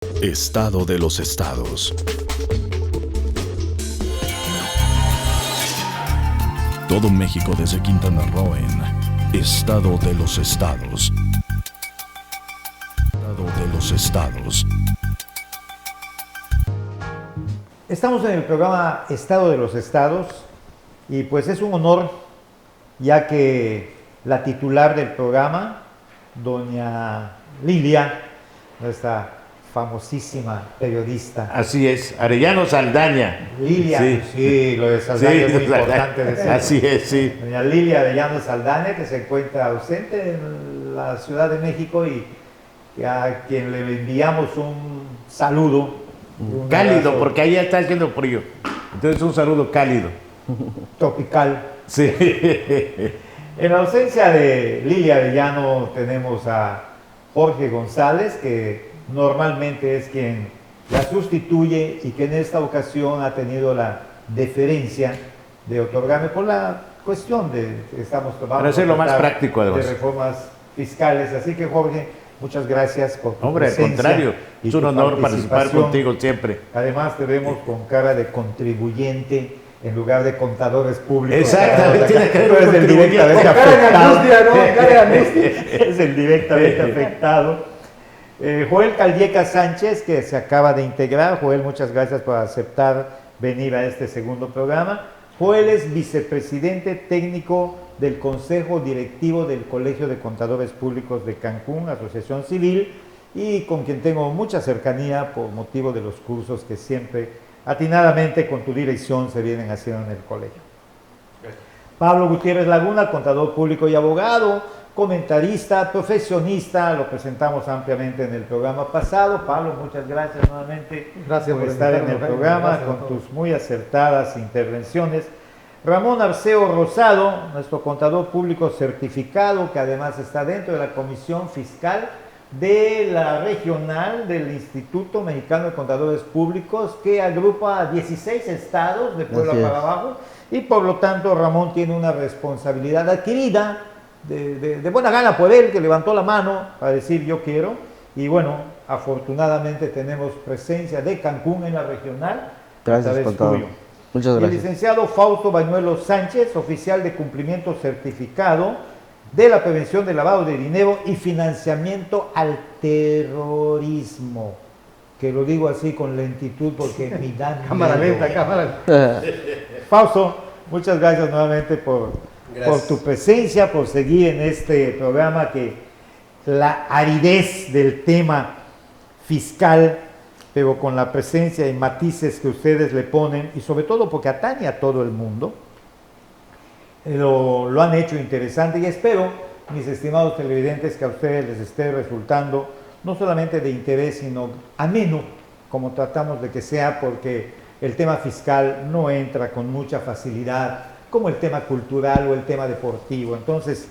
Estado de los estados. Todo México desde Quintana Roo en Estado de los estados. Estado de los estados. Estamos en el programa Estado de los Estados y pues es un honor ya que la titular del programa, doña Lilia, nuestra famosísima periodista. Así es, Arellano Saldaña. Lilia, sí, lo de Saldaña es muy importante decir. Así es, sí. Doña Lilia Arellano Saldaña, que se encuentra ausente en la Ciudad de México y a quien le enviamos un saludo. Cálido, porque ahí está haciendo frío. Entonces un saludo cálido. Tropical. Sí. En la ausencia de Lilia Arellano tenemos a Jorge González, que normalmente es quien la sustituye y que en esta ocasión ha tenido la deferencia de otorgarme por la cuestión de que estamos tomando. Para hacerlo más práctico, además. De reformas fiscales. Así que, Jorge, muchas gracias por tu Hombre, al presencia. contrario, es un honor participar contigo siempre. Además, te vemos con cara de contribuyente en lugar de contadores públicos. Exactamente, tiene que Tú ver eres el contribuyente. directamente Con cara de afectado. angustia, ¿no? Cara de angustia. Es el directamente afectado. Joel Calleca Sánchez, que se acaba de integrar. Joel, muchas gracias por aceptar venir a este segundo programa. Joel es vicepresidente técnico del Consejo Directivo del Colegio de Contadores Públicos de Cancún, asociación civil, y con quien tengo mucha cercanía por motivo de los cursos que siempre atinadamente con tu dirección se vienen haciendo en el colegio. Pablo Gutiérrez Laguna, contador público y abogado, comentarista, profesionista, lo presentamos ampliamente en el programa pasado. Pablo, muchas gracias nuevamente por estar en el programa con tus muy acertadas intervenciones. Ramón Arceo Rosado, nuestro contador público certificado, que además está dentro de la Comisión Fiscal de la regional del Instituto Mexicano de Contadores Públicos, que agrupa a 16 estados de Puebla para abajo, y por lo tanto Ramón tiene una responsabilidad adquirida de buena gana por él, que levantó la mano para decir yo quiero, y bueno, afortunadamente tenemos presencia de Cancún en la regional. Gracias, contador. Muchas gracias. El licenciado Fausto Bañuelo Sánchez, oficial de cumplimiento certificado de la prevención del lavado de dinero y financiamiento al terrorismo, que lo digo así con lentitud porque me da cámara lenta, cámara lenta. Fausto, muchas gracias nuevamente por tu presencia, por seguir en este programa que la aridez del tema fiscal, pero con la presencia y matices que ustedes le ponen, y sobre todo porque atañe a todo el mundo, lo han hecho interesante, y espero, mis estimados televidentes, que a ustedes les esté resultando no solamente de interés, sino ameno, como tratamos de que sea, porque el tema fiscal no entra con mucha facilidad, como el tema cultural o el tema deportivo. Entonces,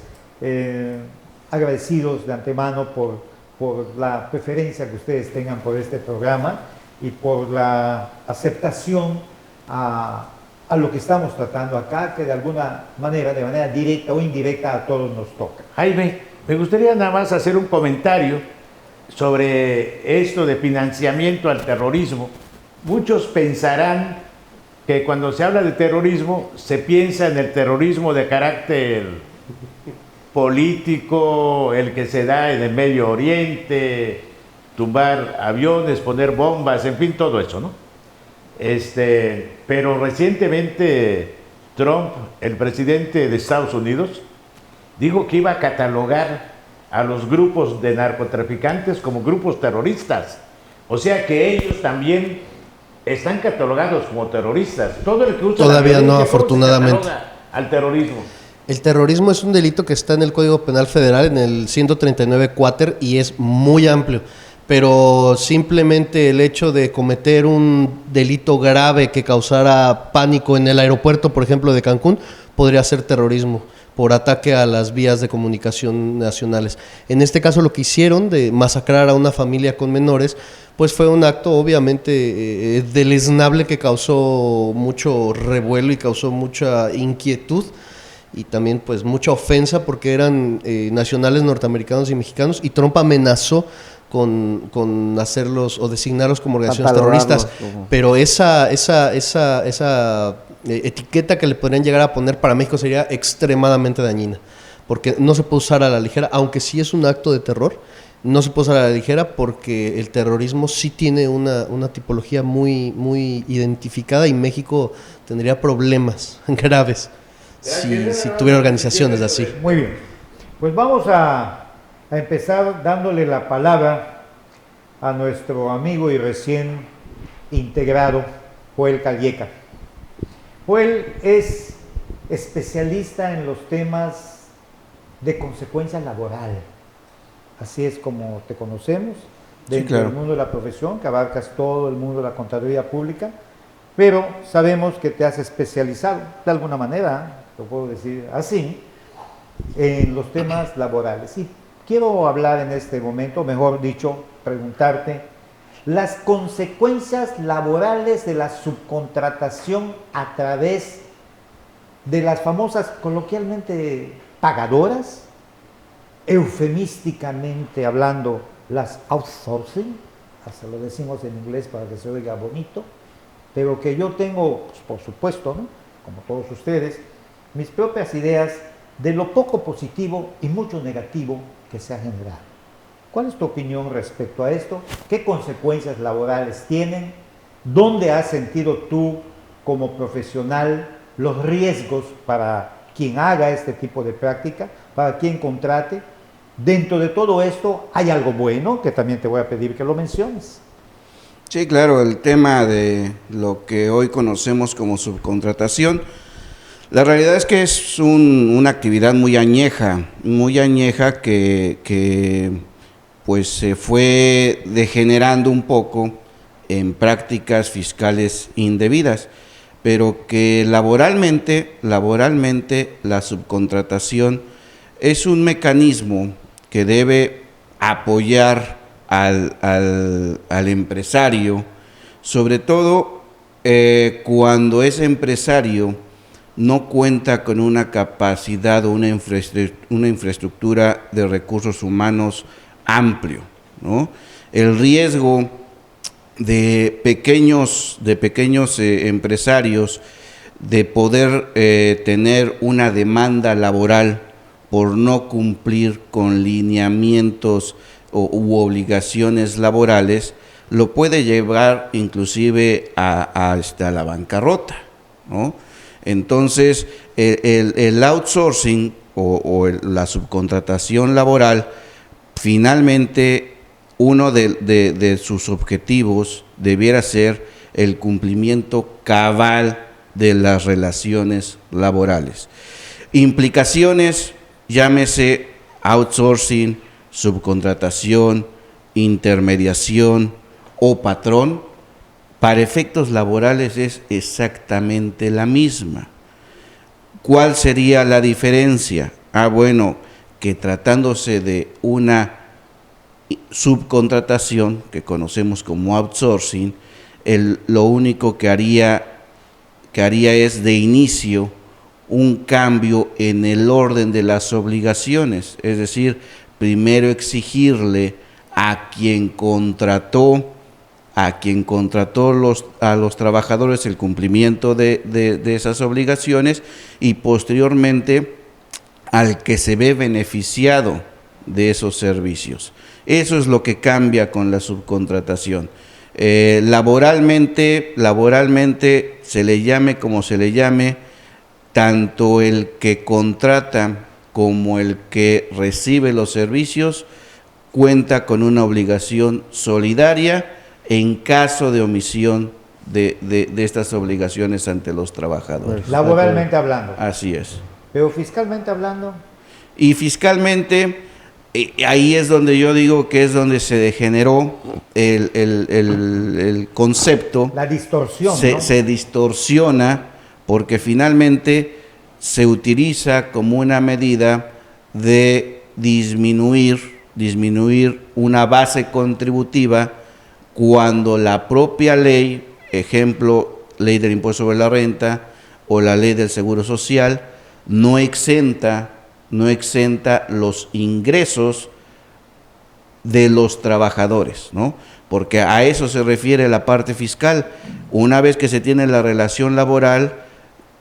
agradecidos de antemano por la preferencia que ustedes tengan por este programa y por la aceptación a lo que estamos tratando acá, que de alguna manera, de manera directa o indirecta, a todos nos toca. Jaime, me gustaría nada más hacer un comentario sobre esto de financiamiento al terrorismo. Muchos pensarán que cuando se habla de terrorismo se piensa en el terrorismo de carácter político, el que se da en el Medio Oriente, tumbar aviones, poner bombas, en fin, todo eso, ¿no? Pero recientemente Trump, el presidente de Estados Unidos, dijo que iba a catalogar a los grupos de narcotraficantes como grupos terroristas. O sea que ellos también están catalogados como terroristas. Todo el que usa todavía no, afortunadamente. Al terrorismo. El terrorismo es un delito que está en el Código Penal Federal, en el 139 Quater, y es muy amplio. Pero simplemente el hecho de cometer un delito grave que causara pánico en el aeropuerto, por ejemplo, de Cancún, podría ser terrorismo por ataque a las vías de comunicación nacionales. En este caso, lo que hicieron de masacrar a una familia con menores, pues fue un acto obviamente deleznable que causó mucho revuelo y causó mucha inquietud y también pues mucha ofensa porque eran nacionales norteamericanos y mexicanos, y Trump amenazó con hacerlos o designarlos como organizaciones Catalogarlos terroristas, como- pero esa etiqueta que le podrían llegar a poner para México sería extremadamente dañina, porque no se puede usar a la ligera, aunque sí es un acto de terror, no se puede usar a la ligera porque el terrorismo sí tiene una tipología muy, muy identificada y México tendría problemas graves si tuviera organizaciones así. Muy bien. Pues vamos a empezar dándole la palabra a nuestro amigo y recién integrado, Joel Calleca. Joel es especialista en los temas de consecuencia laboral. Así es como te conocemos, dentro claro. del mundo de la profesión, que abarcas todo el mundo de la contaduría pública, pero sabemos que te has especializado, de alguna manera, lo puedo decir así, en los temas laborales. Y quiero hablar en este momento, mejor dicho, preguntarte las consecuencias laborales de la subcontratación a través de las famosas, coloquialmente, pagadoras, eufemísticamente hablando, las outsourcing, hasta lo decimos en inglés para que se oiga bonito, pero que yo tengo, pues, por supuesto, ¿no?, como todos ustedes, mis propias ideas de lo poco positivo y mucho negativo que se ha generado. ¿Cuál es tu opinión respecto a esto? ¿Qué consecuencias laborales tienen? ¿Dónde has sentido tú como profesional los riesgos para quien haga este tipo de práctica, para quien contrate? Dentro de todo esto, ¿hay algo bueno que también te voy a pedir que lo menciones? Sí, claro, el tema de lo que hoy conocemos como subcontratación, la realidad es que es una actividad muy añeja que pues se fue degenerando un poco en prácticas fiscales indebidas, pero que laboralmente la subcontratación es un mecanismo que debe apoyar al empresario, sobre todo cuando ese empresario no cuenta con una capacidad o una infraestructura de recursos humanos amplio, ¿no? El riesgo de pequeños empresarios de poder tener una demanda laboral por no cumplir con lineamientos u obligaciones laborales, lo puede llevar inclusive a la bancarrota, ¿no? Entonces, el outsourcing la subcontratación laboral, finalmente uno de sus objetivos debiera ser el cumplimiento cabal de las relaciones laborales. Implicaciones, llámese outsourcing, subcontratación, intermediación o patrón, para efectos laborales es exactamente la misma. ¿Cuál sería la diferencia? Bueno, que tratándose de una subcontratación, que conocemos como outsourcing, lo único que haría es de inicio un cambio en el orden de las obligaciones, es decir, primero exigirle a quien contrató a los trabajadores el cumplimiento de esas obligaciones y posteriormente al que se ve beneficiado de esos servicios. Eso es lo que cambia con la subcontratación. Laboralmente, se le llame como se le llame, tanto el que contrata como el que recibe los servicios cuenta con una obligación solidaria en caso de omisión de estas obligaciones ante los trabajadores. Laboralmente hablando. Así es. Pero fiscalmente hablando. Y fiscalmente, ahí es donde yo digo que es donde se degeneró el concepto. La distorsión, ¿no? Se distorsiona porque finalmente se utiliza como una medida de disminuir una base contributiva cuando la propia ley, ejemplo, ley del impuesto sobre la renta o la ley del seguro social, no exenta los ingresos de los trabajadores, ¿no? Porque a eso se refiere la parte fiscal. Una vez que se tiene la relación laboral,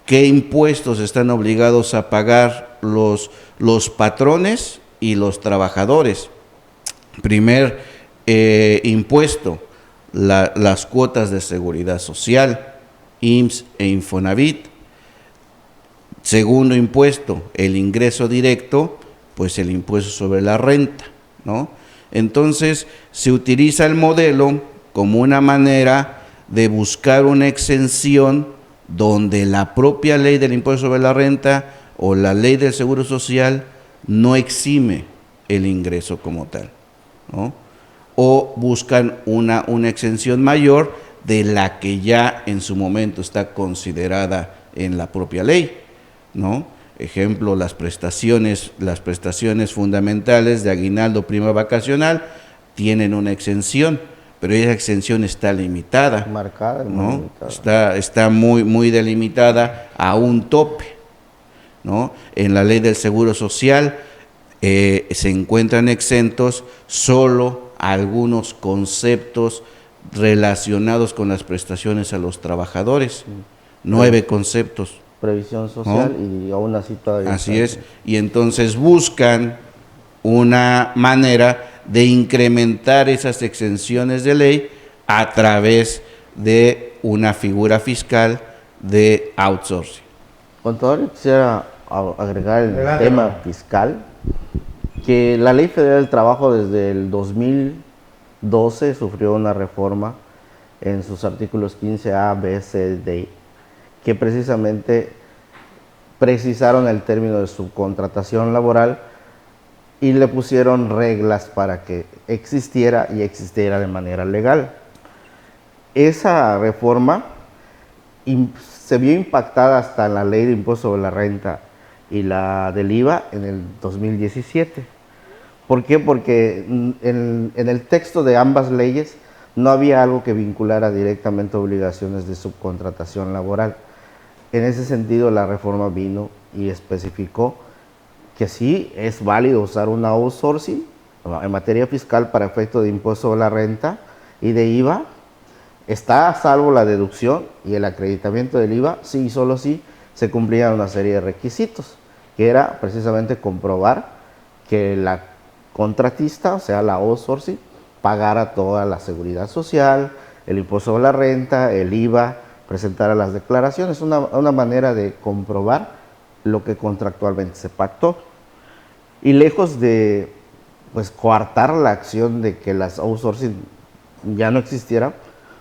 ¿qué impuestos están obligados a pagar los patrones y los trabajadores? Primer impuesto, las cuotas de seguridad social, IMSS e Infonavit. Segundo impuesto, el ingreso directo, pues el impuesto sobre la renta, ¿no? Entonces, se utiliza el modelo como una manera de buscar una exención donde la propia ley del impuesto sobre la renta o la ley del seguro social no exime el ingreso como tal, ¿no? O buscan una exención mayor de la que ya en su momento está considerada en la propia ley, ¿no? Ejemplo, las prestaciones fundamentales de aguinaldo, prima vacacional, tienen una exención, pero esa exención está limitada, Marcada, ¿no? limitada. Está muy delimitada a un tope, ¿no? En la ley del seguro social se encuentran exentos solo algunos conceptos relacionados con las prestaciones a los trabajadores, 9 conceptos. Previsión social, ¿no? y aún así todavía. Así es, y entonces buscan una manera de incrementar esas exenciones de ley a través de una figura fiscal de outsourcing. Contador, yo quisiera agregar el Adelante, tema hermano. fiscal, que la Ley Federal del Trabajo desde el 2012 sufrió una reforma en sus artículos 15A, B, C, D, que precisamente precisaron el término de subcontratación laboral y le pusieron reglas para que existiera y existiera de manera legal. Esa reforma se vio impactada hasta en la ley de impuesto sobre la renta y la del IVA en el 2017. ¿Por qué? Porque en el texto de ambas leyes no había algo que vinculara directamente obligaciones de subcontratación laboral. En ese sentido, la reforma vino y especificó que sí es válido usar un outsourcing en materia fiscal para efecto de impuesto sobre la renta y de IVA. Está a salvo la deducción y el acreditamiento del IVA, sí y solo si se cumplían una serie de requisitos, que era precisamente comprobar que la contratista, o sea, la outsourcing, pagara toda la seguridad social, el impuesto sobre la renta, el IVA, presentar las declaraciones, una manera de comprobar lo que contractualmente se pactó. Y lejos de pues coartar la acción de que las outsourcing ya no existieran,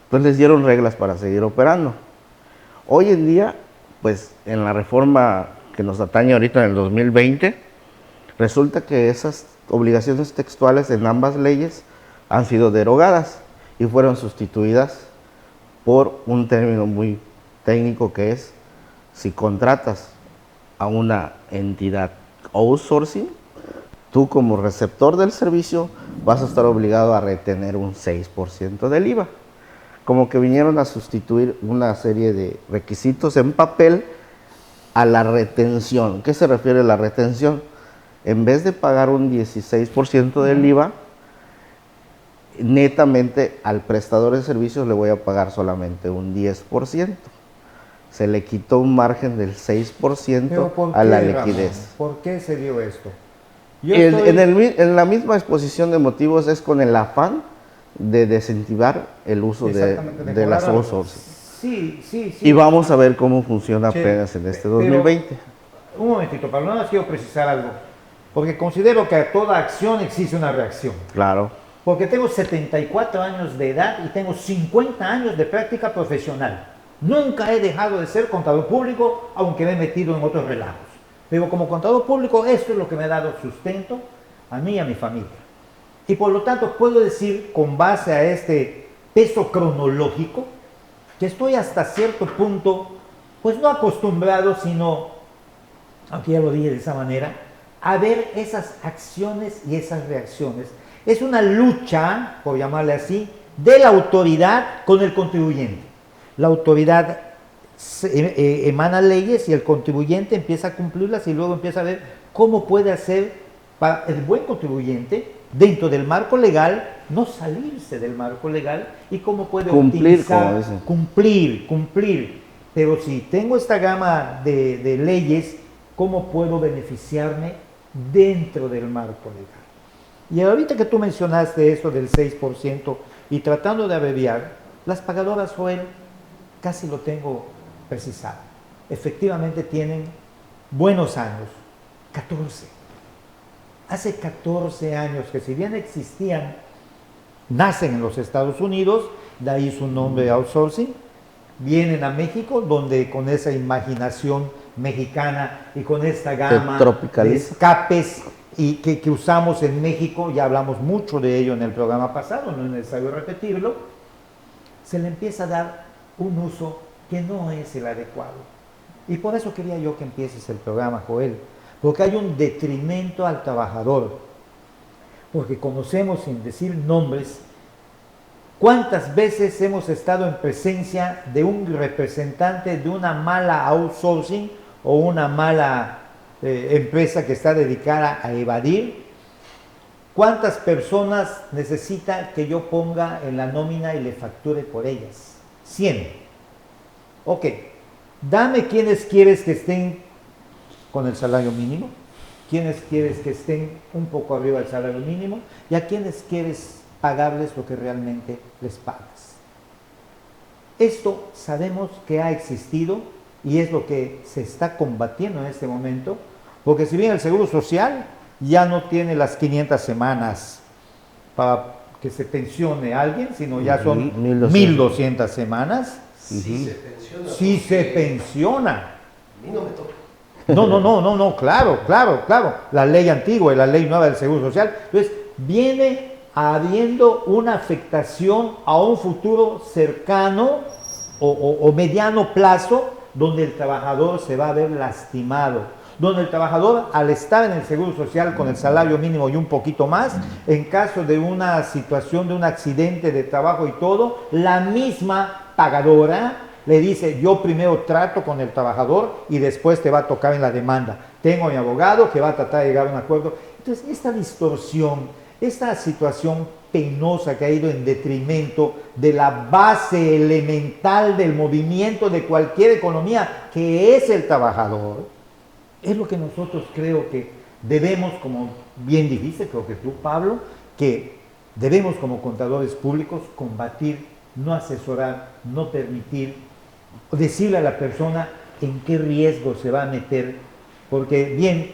pues les dieron reglas para seguir operando. Hoy en día, pues en la reforma que nos atañe ahorita en el 2020, resulta que esas obligaciones textuales en ambas leyes han sido derogadas y fueron sustituidas por un término muy técnico que es: si contratas a una entidad outsourcing, tú como receptor del servicio vas a estar obligado a retener un 6% del IVA. Como que vinieron a sustituir una serie de requisitos en papel a la retención. ¿Qué se refiere a la retención? En vez de pagar un 16% del IVA, netamente al prestador de servicios le voy a pagar solamente un 10%. Se le quitó un margen del 6% a la liquidez. Ramón? ¿Por qué se dio esto? En la misma exposición de motivos es con el afán de desincentivar el uso de las outsourcing. Sí. Y vamos a ver cómo funciona Sí, apenas en este pero 2020. Un momentito, Pablo, nada más quiero precisar algo, porque considero que a toda acción existe una reacción. Claro. Porque tengo 74 años de edad y tengo 50 años de práctica profesional. Nunca he dejado de ser contador público, aunque me he metido en otros relajos. Pero como contador público, esto es lo que me ha dado sustento a mí y a mi familia. Y por lo tanto puedo decir, con base a este peso cronológico, que estoy hasta cierto punto, pues no acostumbrado, sino, aunque ya lo dije de esa manera, a ver esas acciones y esas reacciones. Es una lucha, por llamarle así, de la autoridad con el contribuyente. La autoridad emana leyes y el contribuyente empieza a cumplirlas y luego empieza a ver cómo puede hacer para el buen contribuyente dentro del marco legal, no salirse del marco legal y cómo puede Cumplir, optimizar, como dicen. cumplir. Pero si tengo esta gama de leyes, ¿cómo puedo beneficiarme dentro del marco legal? Y ahorita que tú mencionaste eso del 6% y tratando de abreviar, las pagadoras, Joel, casi lo tengo precisado. Efectivamente tienen buenos años, 14. Hace 14 años que si bien existían, nacen en los Estados Unidos, de ahí su nombre outsourcing, vienen a México, donde con esa imaginación mexicana y con esta gama de escapes y que usamos en México, ya hablamos mucho de ello en el programa pasado, no es necesario repetirlo, se le empieza a dar un uso que no es el adecuado. Y por eso quería yo que empieces el programa, Joel, porque hay un detrimento al trabajador, porque conocemos, sin decir nombres, cuántas veces hemos estado en presencia de un representante de una mala outsourcing o una mala empresa que está dedicada a evadir. ¿Cuántas personas necesita que yo ponga en la nómina y le facture por ellas? 100. Ok, dame quienes quieres que estén con el salario mínimo, quienes quieres que estén un poco arriba del salario mínimo y a quienes quieres pagarles lo que realmente les pagas. Esto sabemos que ha existido y es lo que se está combatiendo en este momento, porque si bien el Seguro Social ya no tiene las 500 semanas para que se pensione alguien, sino ya son 1200 semanas. Sí se pensiona. A mí no me toca. No, claro. La ley antigua y la ley nueva del Seguro Social. Entonces, viene habiendo una afectación a un futuro cercano o mediano plazo donde el trabajador se va a ver lastimado, donde el trabajador, al estar en el Seguro Social con el salario mínimo y un poquito más, en caso de una situación de un accidente de trabajo y todo, la misma pagadora le dice: yo primero trato con el trabajador y después te va a tocar en la demanda. Tengo a mi abogado que va a tratar de llegar a un acuerdo. Entonces, esta distorsión, esta situación penosa que ha ido en detrimento de la base elemental del movimiento de cualquier economía, que es el trabajador, es lo que nosotros creo que debemos, como bien dijiste, creo que tú, Pablo, que debemos como contadores públicos combatir, no asesorar, no permitir, decirle a la persona en qué riesgo se va a meter, porque bien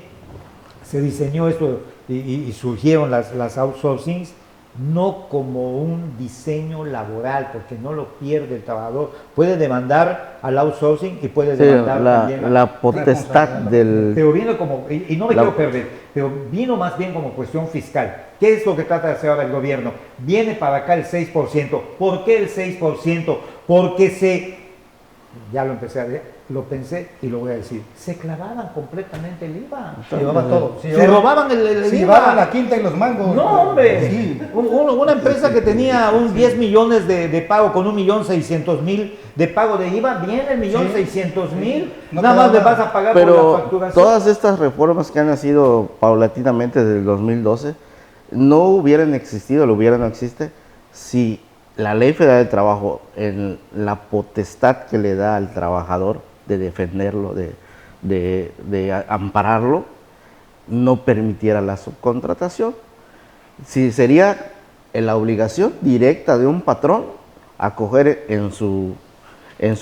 se diseñó esto y surgieron las outsourcings no como un diseño laboral, porque no lo pierde el trabajador. Puede demandar al outsourcing y puede demandar también la potestad del... Pero vino como, y no me quiero perder, pero vino más bien como cuestión fiscal. ¿Qué es lo que trata de hacer ahora el gobierno? Viene para acá el 6%. ¿Por qué el 6%? Porque ya lo pensé y lo voy a decir, se clavaban completamente el IVA. Se llevaban todo. Se robaban el IVA. Se llevaban la quinta y los mangos. No, hombre. Sí. Una empresa que tenía un 10 millones de pago con 1.600.000 de pago de IVA, viene el 1.600.000, No nada más le quedaba. vas a pagar por la Pero facturación. todas estas reformas que han nacido paulatinamente desde el 2012 no hubieran existido, lo hubiera no existe, si la Ley Federal del Trabajo, en la potestad que le da al trabajador de defenderlo, de ampararlo, no permitiera la subcontratación. Si sería la obligación directa de un patrón acoger en su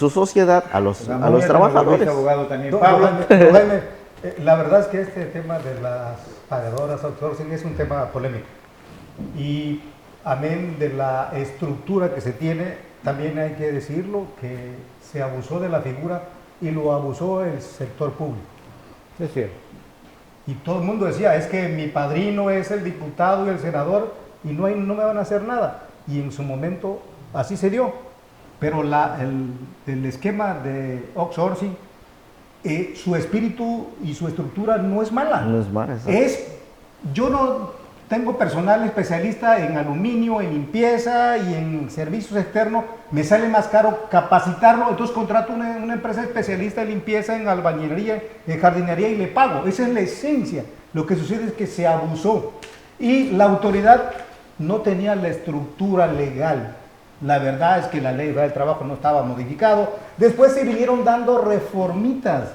sociedad a los trabajadores. Abogado también. Don Pablo, Jaime, la verdad es que este tema de las pagadoras outsourcing es un tema polémico. Y amén de la estructura que se tiene, también hay que decirlo que se abusó de la figura y lo abusó el sector público. es cierto. Y todo el mundo decía, es que mi padrino es el diputado y el senador y no me van a hacer nada. Y en su momento así se dio. Pero el esquema de outsourcing, su espíritu y su estructura no es mala. No es mala, exacto. Yo no tengo personal especialista en aluminio, en limpieza y en servicios externos, me sale más caro capacitarlo, entonces contrato una empresa especialista en limpieza, en albañilería, en jardinería y le pago. Esa es la esencia. Lo que sucede es que se abusó Y la autoridad no tenía la estructura legal. La verdad es que la ley del trabajo no estaba modificado. Después se vinieron dando reformitas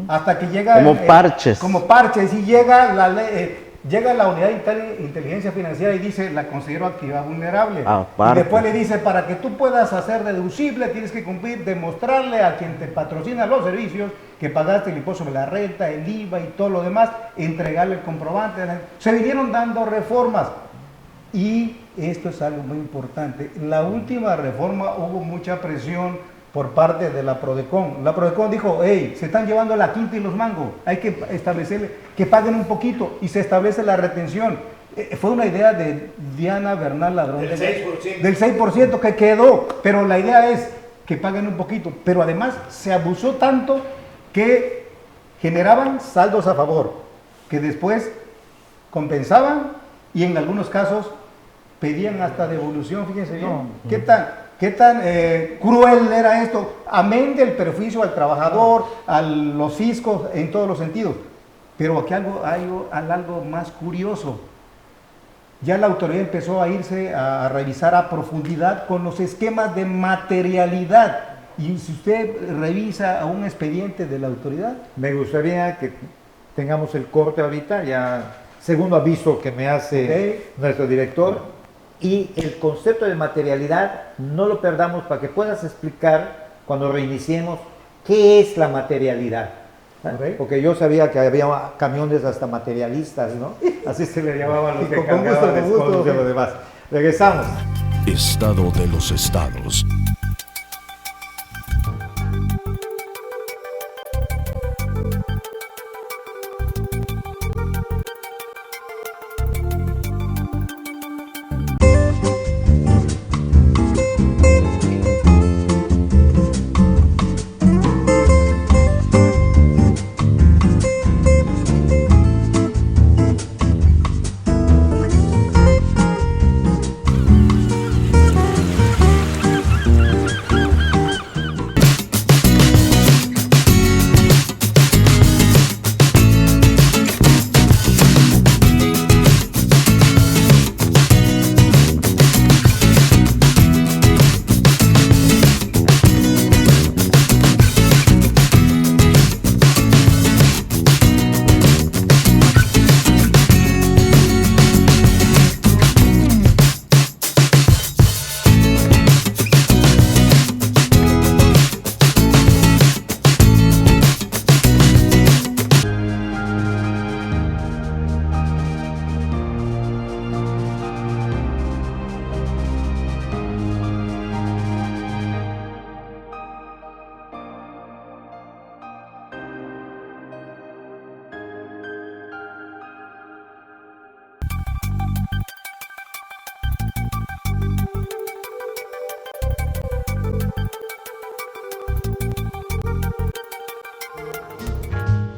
hasta que llega Como parches. Como parches, y llega la ley, llega la unidad de inteligencia financiera y dice, la considero actividad vulnerable. Aparte. Y después le dice, para que tú puedas hacer deducible, tienes que cumplir, demostrarle a quien te patrocina los servicios que pagaste el impuesto sobre la renta, el IVA y todo lo demás, entregarle el comprobante. Se vinieron dando reformas. Y esto es algo muy importante. En la última reforma hubo mucha presión por parte de la Prodecon. La Prodecon dijo, hey, se están llevando la quinta y los mangos, hay que establecer que paguen un poquito, y se establece la retención. Fue una idea de Diana Bernal Ladrón. Del 6%. Del 6% que quedó, pero la idea es que paguen un poquito. Pero además se abusó tanto que generaban saldos a favor, que después compensaban y en algunos casos pedían hasta devolución. Fíjense bien, qué tan cruel era esto, amén del perjuicio al trabajador, a los fiscos, en todos los sentidos. Pero aquí hay algo más curioso. Ya la autoridad empezó a irse a revisar a profundidad con los esquemas de materialidad. Y si usted revisa a un expediente de la autoridad... Me gustaría que tengamos el corte ahorita, ya segundo aviso que me hace nuestro director. Y el concepto de materialidad no lo perdamos para que puedas explicar cuando reiniciemos qué es la materialidad. Porque yo sabía que había camiones hasta materialistas, ¿no? Así se le llamaba a los que cargaban escombros de lo demás. Regresamos. Estado de los estados.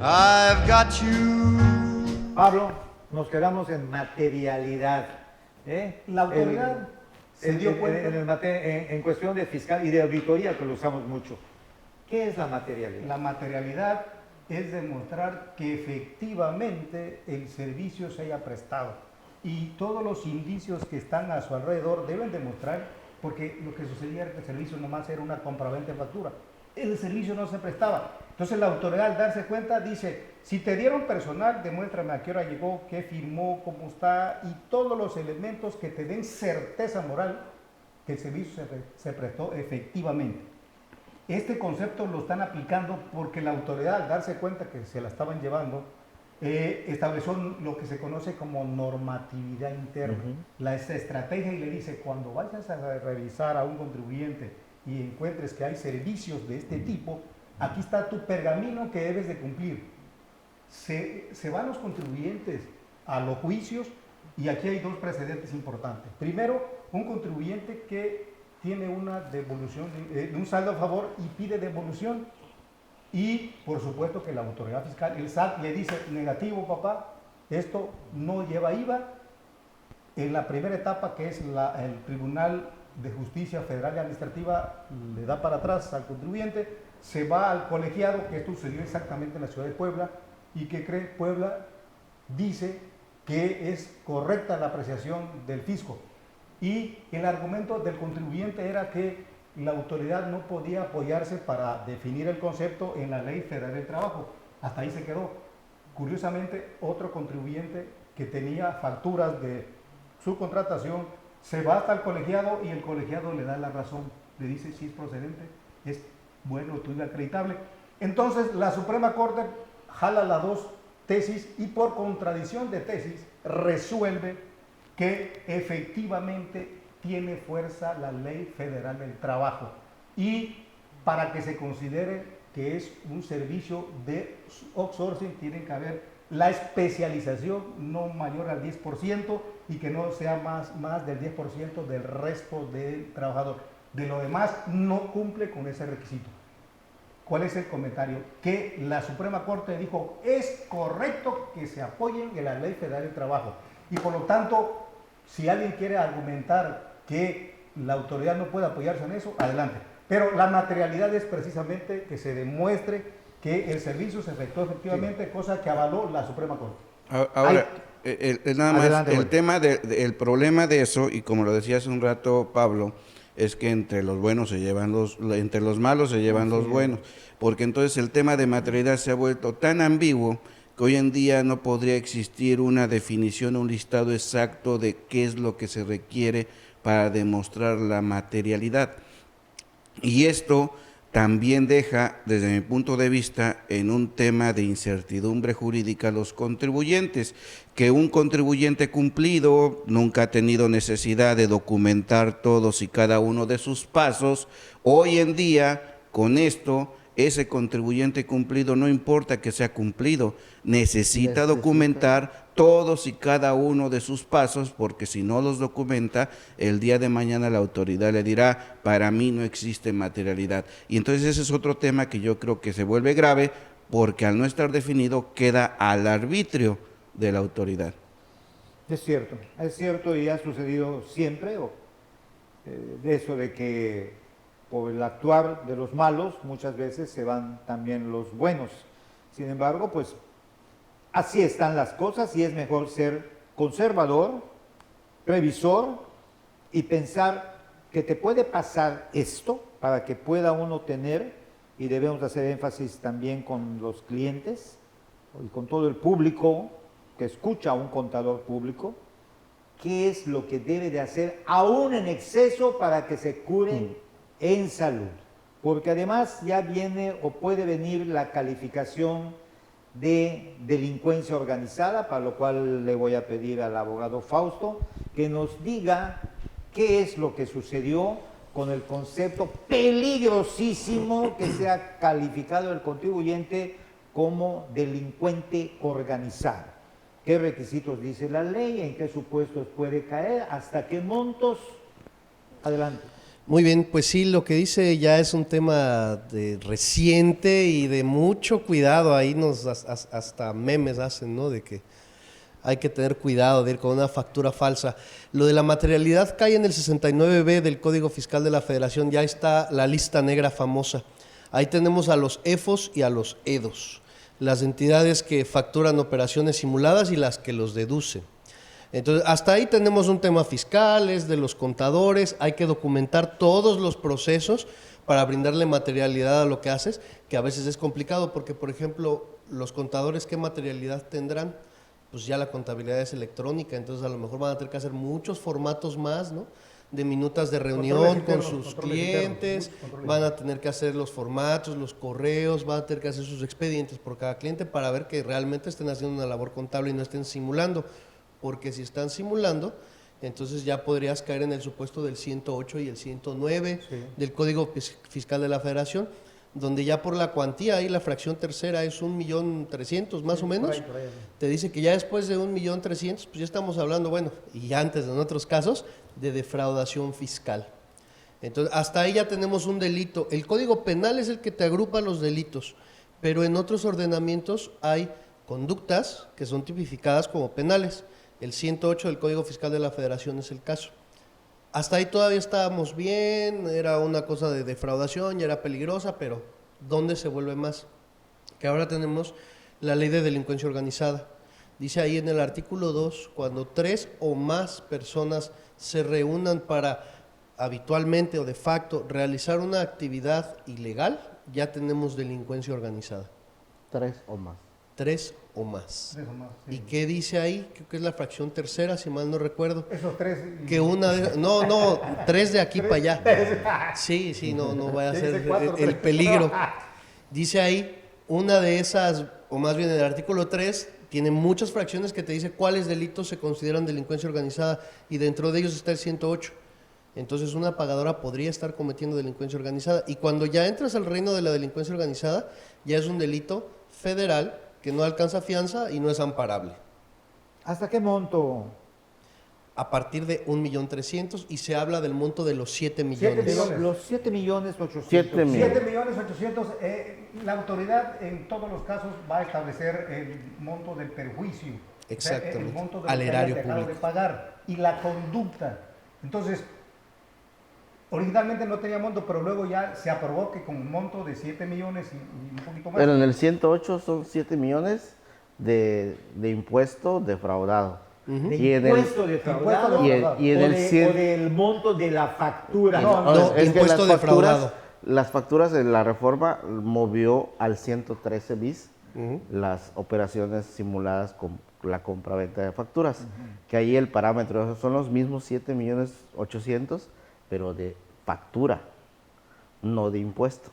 I've got you. Pablo, nos quedamos en materialidad. La autoridad se dio cuenta. En cuestión de fiscal y de auditoría, que lo usamos mucho. ¿Qué es la materialidad? La materialidad es demostrar que efectivamente el servicio se haya prestado. Y todos los indicios que están a su alrededor deben demostrar, porque lo que sucedía era que el servicio nomás era una compraventa de factura. El servicio no se prestaba. Entonces la autoridad, al darse cuenta, dice, si te dieron personal, demuéstrame a qué hora llegó, qué firmó, cómo está, y todos los elementos que te den certeza moral que el servicio se prestó efectivamente. Este concepto lo están aplicando porque la autoridad, al darse cuenta que se la estaban llevando, estableció lo que se conoce como normatividad interna. La estrategia, y le dice, cuando vayas a revisar a un contribuyente y encuentres que hay servicios de este tipo, aquí está tu pergamino que debes de cumplir. Se van los contribuyentes a los juicios, y aquí hay dos precedentes importantes. Primero, un contribuyente que tiene una devolución, un saldo a favor y pide devolución, y por supuesto que la autoridad fiscal, el SAT, le dice, negativo papá, esto no lleva IVA. En la primera etapa, que es el Tribunal de Justicia Federal y Administrativa, le da para atrás al contribuyente, se va al colegiado, que esto sucedió exactamente en la ciudad de Puebla, y que cree, Puebla dice que es correcta la apreciación del fisco. Y el argumento del contribuyente era que la autoridad no podía apoyarse para definir el concepto en la Ley Federal del Trabajo. Hasta ahí se quedó. Curiosamente, otro contribuyente que tenía facturas de su contratación se va hasta el colegiado y el colegiado le da la razón, le dice si es procedente, es bueno, estudio acreditable. Entonces la Suprema Corte jala las dos tesis y por contradicción de tesis resuelve que efectivamente tiene fuerza la Ley Federal del Trabajo y para que se considere que es un servicio de outsourcing tiene que haber la especialización no mayor al 10% y que no sea más del 10% del resto del trabajador. De lo demás no cumple con ese requisito. ¿Cuál es el comentario? Que la Suprema Corte dijo es correcto que se apoyen en la Ley Federal del Trabajo y por lo tanto si alguien quiere argumentar que la autoridad no puede apoyarse en eso, adelante. Pero la materialidad es precisamente que se demuestre que el servicio se efectuó efectivamente, sí, cosa que avaló la Suprema Corte. Ahora, nada más, Adelante, el tema el problema de eso, y como lo decía hace un rato Pablo, es que entre los buenos se llevan entre los malos se llevan los buenos, porque entonces el tema de materialidad se ha vuelto tan ambiguo que hoy en día no podría existir una definición, un listado exacto de qué es lo que se requiere para demostrar la materialidad. Y esto también deja, desde mi punto de vista, en un tema de incertidumbre jurídica a los contribuyentes, que un contribuyente cumplido nunca ha tenido necesidad de documentar todos y cada uno de sus pasos. Hoy en día, con esto, ese contribuyente cumplido, no importa que sea cumplido, necesita documentar todos y cada uno de sus pasos, porque si no los documenta, el día de mañana la autoridad le dirá, para mí no existe materialidad. Y entonces ese es otro tema que yo creo que se vuelve grave, porque al no estar definido queda al arbitrio de la autoridad. Es cierto y ha sucedido siempre, de eso de que por el actuar de los malos muchas veces se van también los buenos. Sin embargo, pues así están las cosas y es mejor ser conservador, previsor y pensar que te puede pasar esto para que pueda uno tener, y debemos hacer énfasis también con los clientes y con todo el público que escucha a un contador público, qué es lo que debe de hacer aún en exceso para que se cure en salud, porque además ya viene o puede venir la calificación de delincuencia organizada, para lo cual le voy a pedir al abogado Fausto que nos diga qué es lo que sucedió con el concepto peligrosísimo que se ha calificado el contribuyente como delincuente organizado. ¿Qué requisitos dice la ley? ¿En qué supuestos puede caer? ¿Hasta qué montos? Adelante. Muy bien, pues sí, lo que dice ya es un tema reciente y de mucho cuidado. Ahí hasta memes hacen, ¿no? De que hay que tener cuidado de ir con una factura falsa. Lo de la materialidad cae en el 69B del Código Fiscal de la Federación, ya está la lista negra famosa. Ahí tenemos a los EFOS y a los EDOS, las entidades que facturan operaciones simuladas y las que los deducen. Entonces, hasta ahí tenemos un tema fiscal, es de los contadores, hay que documentar todos los procesos para brindarle materialidad a lo que haces, que a veces es complicado porque, por ejemplo, los contadores, ¿qué materialidad tendrán? Pues ya la contabilidad es electrónica, entonces a lo mejor van a tener que hacer muchos formatos más, ¿no? De minutas de reunión con sus clientes, van a tener que hacer los formatos, los correos, van a tener que hacer sus expedientes por cada cliente para ver que realmente estén haciendo una labor contable y no estén simulando. Porque si están simulando, entonces ya podrías caer en el supuesto del 108 y el 109 del Código Fiscal de la Federación, donde ya por la cuantía, ahí la fracción tercera es 1.300.000 más o menos, por ahí. Te dice que ya después de 1.300.000, pues ya estamos hablando, bueno, y antes en otros casos, de defraudación fiscal. Entonces, hasta ahí ya tenemos un delito. El Código Penal es el que te agrupa los delitos, pero en otros ordenamientos hay conductas que son tipificadas como penales. El 108 del Código Fiscal de la Federación es el caso. Hasta ahí todavía estábamos bien, era una cosa de defraudación, ya era peligrosa, pero ¿dónde se vuelve más? Que ahora tenemos la ley de delincuencia organizada, Dice ahí en el artículo 2, cuando 3 o más personas se reúnan para habitualmente o de facto realizar una actividad ilegal, ya tenemos delincuencia organizada. 3 o más. 3 o más. Eso más, sí. ¿Y qué dice ahí? Creo que es la fracción tercera, si mal no recuerdo. Esos 3. Que una de, no, 3 de aquí para allá. Sí, no vaya a Dice ser 4, el 3. peligro. Dice ahí, una de esas, o más bien el artículo 3, tiene muchas fracciones que te dice cuáles delitos se consideran delincuencia organizada y dentro de ellos está el 108. Entonces una pagadora podría estar cometiendo delincuencia organizada y cuando ya entras al reino de la delincuencia organizada, ya es un delito federal que no alcanza fianza y no es amparable. ¿Hasta qué monto? A partir de 1.300.000 y se habla del monto de los 7 7 millones. millones. Los 7.800.000. 7 millones. 7.800.000, la autoridad en todos los casos va a establecer el monto del perjuicio. Exactamente. El monto de Al lo que erario hayas dejado público. de pagar y la conducta. Entonces, originalmente no tenía monto, pero luego ya se aprobó que con un monto de 7 millones y un poquito más. Pero en el 108 son 7 millones de impuesto defraudado. ¿De Y en el- impuesto defraudado? y en el o 100 del monto de la factura? No, es que impuesto defraudado. las facturas de la reforma movió al 113 bis las operaciones simuladas con la compra-venta de facturas, que ahí el parámetro son los mismos 7.800.000, pero de factura, no de impuesto.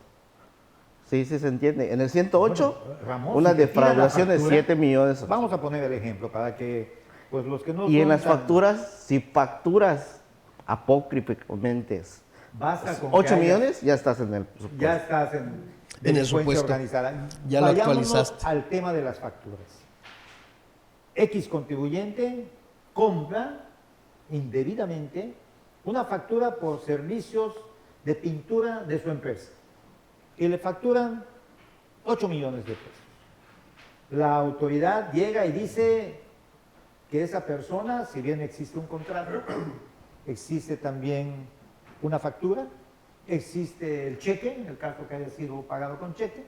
Sí, se entiende. En el 108, Bueno, Ramón, una si te tiran la defraudación de factura, 7 millones. Vamos a poner el ejemplo para que pues los que no Y en son las tan- facturas, si facturas apócrifamente basta con que 8 haya- millones, ya estás en el presupuesto. ya estás en el delincuencia supuesto. organizada. Ya lo Vayámonos actualizaste. al tema de las facturas. X contribuyente compra indebidamente una factura por servicios de pintura de su empresa y le facturan 8 millones de pesos. La autoridad llega y dice que esa persona, si bien existe un contrato, existe también una factura, existe el cheque, en el caso que haya sido pagado con cheque,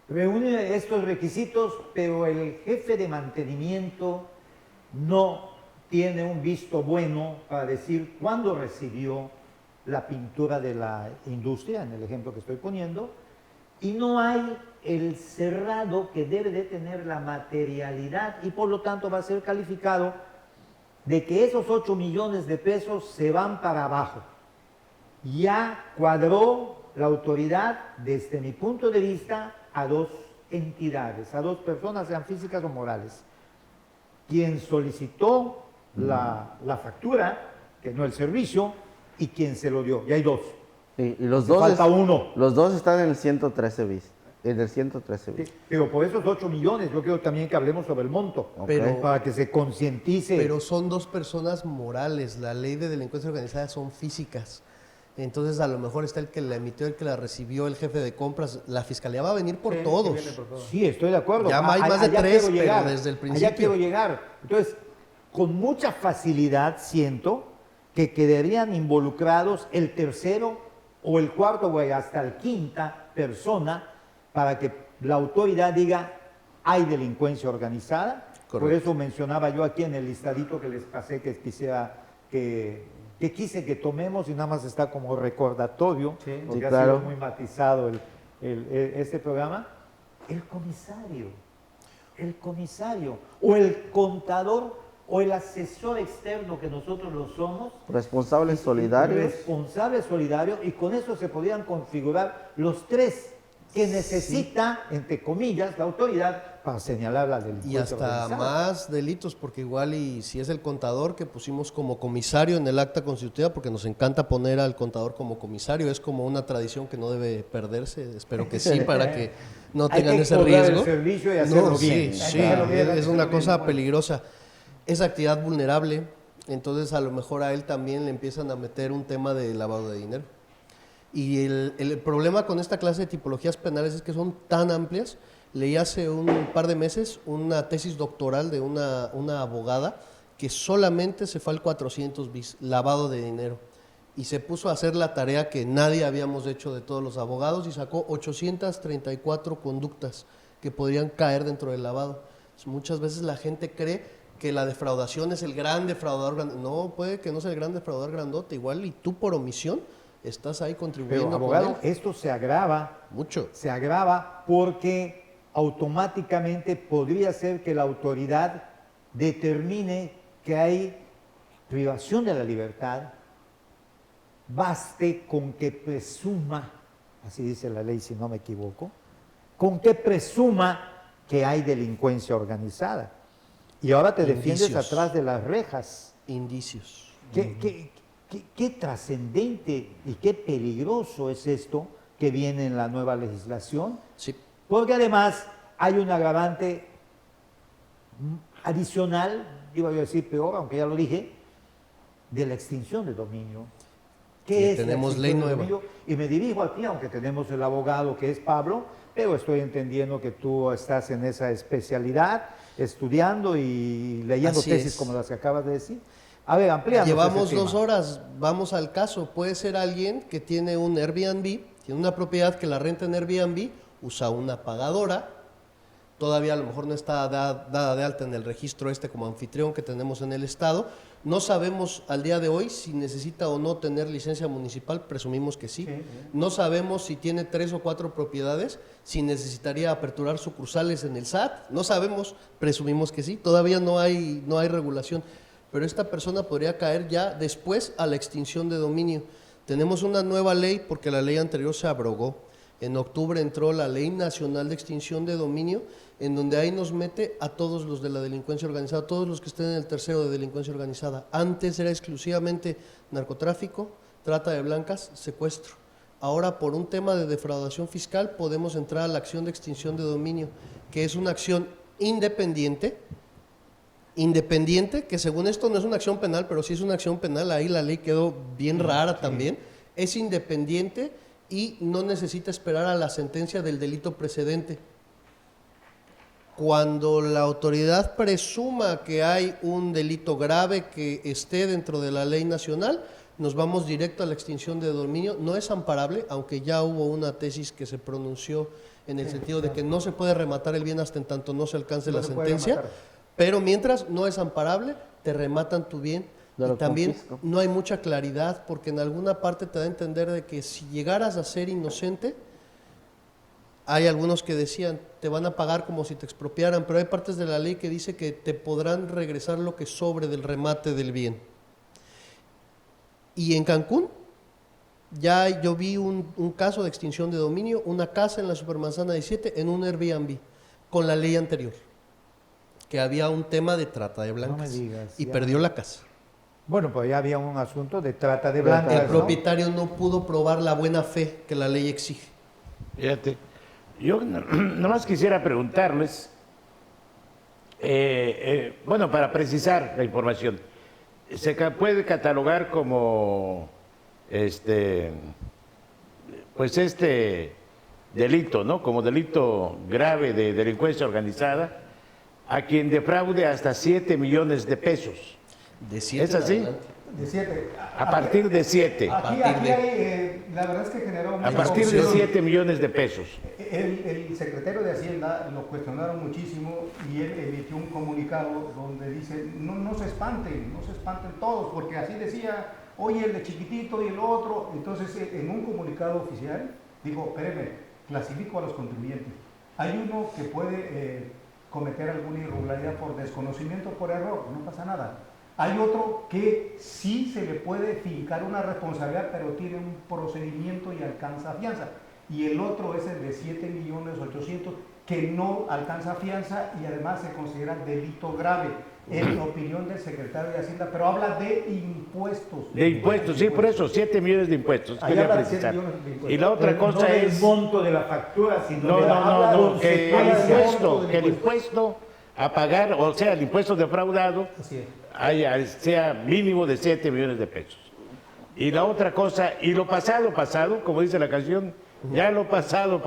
reúne estos requisitos, pero el jefe de mantenimiento no tiene un visto bueno para decir cuándo recibió la pintura de la industria, en el ejemplo que estoy poniendo, y no hay el cerrado que debe de tener la materialidad y por lo tanto va a ser calificado de que esos 8 millones de pesos se van para abajo. Ya cuadró la autoridad, desde mi punto de vista, a dos entidades, a dos personas, sean físicas o morales. Quien solicitó la factura, que no el servicio, y quien se lo dio. Y hay dos. Y los Hace dos falta uno. Los dos están en el 113 bis. En el 113 bis. Sí, pero por esos 8 millones, yo quiero también que hablemos sobre el monto, Pero- para que se concientice. Pero son dos personas morales. La ley de delincuencia organizada son físicas. Entonces a lo mejor está el que la emitió, el que la recibió, el jefe de compras. La fiscalía va a venir por todos. Sí, estoy de acuerdo. Ya hay más de Allá 3, quiero pero llegar. desde el Allá principio. quiero llegar. Entonces, con mucha facilidad siento que quedarían involucrados el tercero o el cuarto o hasta el quinta persona para que la autoridad diga hay delincuencia organizada. Por Correcto. eso mencionaba yo aquí en el listadito que les pasé que quisiera que quise que tomemos y nada más está como recordatorio, porque Sí, ha claro. sido muy matizado este programa. El comisario, o el contador, o el asesor externo que nosotros lo somos, Responsables solidarios. responsable solidario, y con eso se podrían configurar los tres que necesita, entre comillas, la autoridad para señalar la delincuencia Y hasta organizada. más delitos, porque igual y si es el contador que pusimos como comisario en el acta constitutiva, porque nos encanta poner al contador como comisario, es como una tradición que no debe perderse, espero que sí, para que no Hay tengan que ese cobrar riesgo. el servicio y hacerlo No, bien. sí, Hay sí, que hacerlo bien, hay que es hacerlo una bien, cosa bueno. peligrosa. Es actividad vulnerable, entonces a lo mejor a él también le empiezan a meter un tema de lavado de dinero. Y el problema con esta clase de tipologías penales es que son tan amplias. Leí hace un par de meses una tesis doctoral de una abogada que solamente se fue al 400 bis, lavado de dinero. Y se puso a hacer la tarea que nadie habíamos hecho de todos los abogados y sacó 834 conductas que podrían caer dentro del lavado. Muchas veces la gente cree que la defraudación es el gran defraudador. No, puede que no sea el gran defraudador grandote, igual, y tú por omisión estás ahí contribuyendo. Pero, abogado, con él. esto se agrava. Mucho. Se agrava porque automáticamente podría ser que la autoridad determine que hay privación de la libertad, baste con que presuma, así dice la ley si no me equivoco, con que presuma que hay delincuencia organizada. Y ahora te defiendes Indicios. atrás de las rejas. Indicios. Qué trascendente y qué peligroso es esto que viene en la nueva legislación, Sí. porque además hay un agravante adicional, iba a decir peor, aunque ya lo dije, de la extinción de dominio. ¿Qué Que es la tenemos extinción ley de nueva. dominio? Y me dirijo a ti, aunque tenemos el abogado que es Pablo, pero estoy entendiendo que tú estás en esa especialidad, estudiando y leyendo Así tesis es. como las que acabas de decir. A ver, amplíanos Llevamos ese 2 tema. horas, vamos al caso. Puede ser alguien que tiene un Airbnb, tiene una propiedad que la renta en Airbnb, usa una pagadora, todavía a lo mejor no está dada de alta en el registro como anfitrión que tenemos en el estado. No sabemos al día de hoy si necesita o no tener licencia municipal, presumimos que sí. No sabemos si tiene 3 o 4 propiedades, si necesitaría aperturar sucursales en el SAT, no sabemos, presumimos que sí, todavía no hay regulación. Pero esta persona podría caer ya después a la extinción de dominio. Tenemos una nueva ley porque la ley anterior se abrogó. En octubre entró la Ley Nacional de Extinción de Dominio, en donde ahí nos mete a todos los de la delincuencia organizada, todos los que estén en el tercero de delincuencia organizada. Antes era exclusivamente narcotráfico, trata de blancas, secuestro. Ahora, por un tema de defraudación fiscal, podemos entrar a la acción de extinción de dominio, que es una acción independiente, que según esto no es una acción penal, pero sí es una acción penal, ahí la ley quedó bien rara también, es independiente y no necesita esperar a la sentencia del delito precedente. Cuando la autoridad presuma que hay un delito grave que esté dentro de la ley nacional, nos vamos directo a la extinción de dominio. No es amparable, aunque ya hubo una tesis que se pronunció en el sentido de que no se puede rematar el bien hasta en tanto no se alcance la se puede sentencia, rematar. pero mientras no es amparable, te rematan tu bien. Te Y lo también confisco. no hay mucha claridad, porque en alguna parte te da a entender de que si llegaras a ser inocente, hay algunos que decían, te van a pagar como si te expropiaran, pero hay partes de la ley que dice que te podrán regresar lo que sobre del remate del bien. Y en Cancún, ya yo vi un caso de extinción de dominio, una casa en la Supermanzana 17 en un Airbnb, con la ley anterior, que había un tema de trata de blancas, me digas, y ya. perdió la casa. Bueno, pues ya había un asunto de trata de El blancas, El ¿no? propietario no pudo probar la buena fe que la ley exige. Fíjate, yo nomás quisiera preguntarles, bueno, para precisar la información, ¿se puede catalogar como pues delito, ¿no? Como delito grave de delincuencia organizada a quien defraude hasta 7 millones de pesos? De 7 ¿Es así? De 7. A partir de 7. Aquí partir hay, la verdad es que generó A mucha partir de confusión. 7 millones de pesos. El secretario de Hacienda lo cuestionaron muchísimo y él emitió un comunicado donde dice, no se espanten todos, porque así decía, oye, el de chiquitito y el otro. Entonces, en un comunicado oficial, dijo, espérenme, clasifico a los contribuyentes. Hay uno que puede cometer alguna irregularidad por desconocimiento o por error, no pasa nada. Hay otro que sí se le puede fincar una responsabilidad, pero tiene un procedimiento y alcanza fianza. Y el otro es el de 7.800.000, que no alcanza fianza y además se considera delito grave, en la opinión del secretario de Hacienda, pero habla de impuestos. De impuestos, sí, por eso, 7 millones de impuestos. Ahí quería habla de precisar. 7 millones de impuestos. Y la otra Pero cosa no del es... monto de la factura, sino de la No, que el impuesto, impuesto a pagar, o sea, el impuesto defraudado, Así es. sea mínimo de 7 millones de pesos. Y la otra cosa, y lo pasado, como dice la canción, ya lo pasado,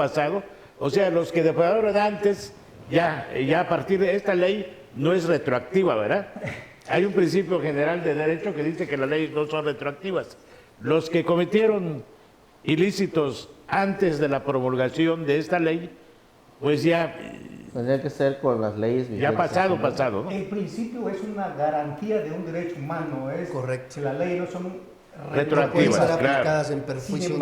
o sea, los que defraudaron antes, ya a partir de esta ley no es retroactiva, ¿verdad? Hay un principio general de derecho que dice que las leyes no son retroactivas. Los que cometieron ilícitos antes de la promulgación de esta ley, pues ya Tendría que ser con las leyes Ya pasado, ¿no? El principio es una garantía de un derecho humano. Es Correcto. que las leyes no son Retroactivas, Pueden ser claro. aplicadas en Sin perjuicio de una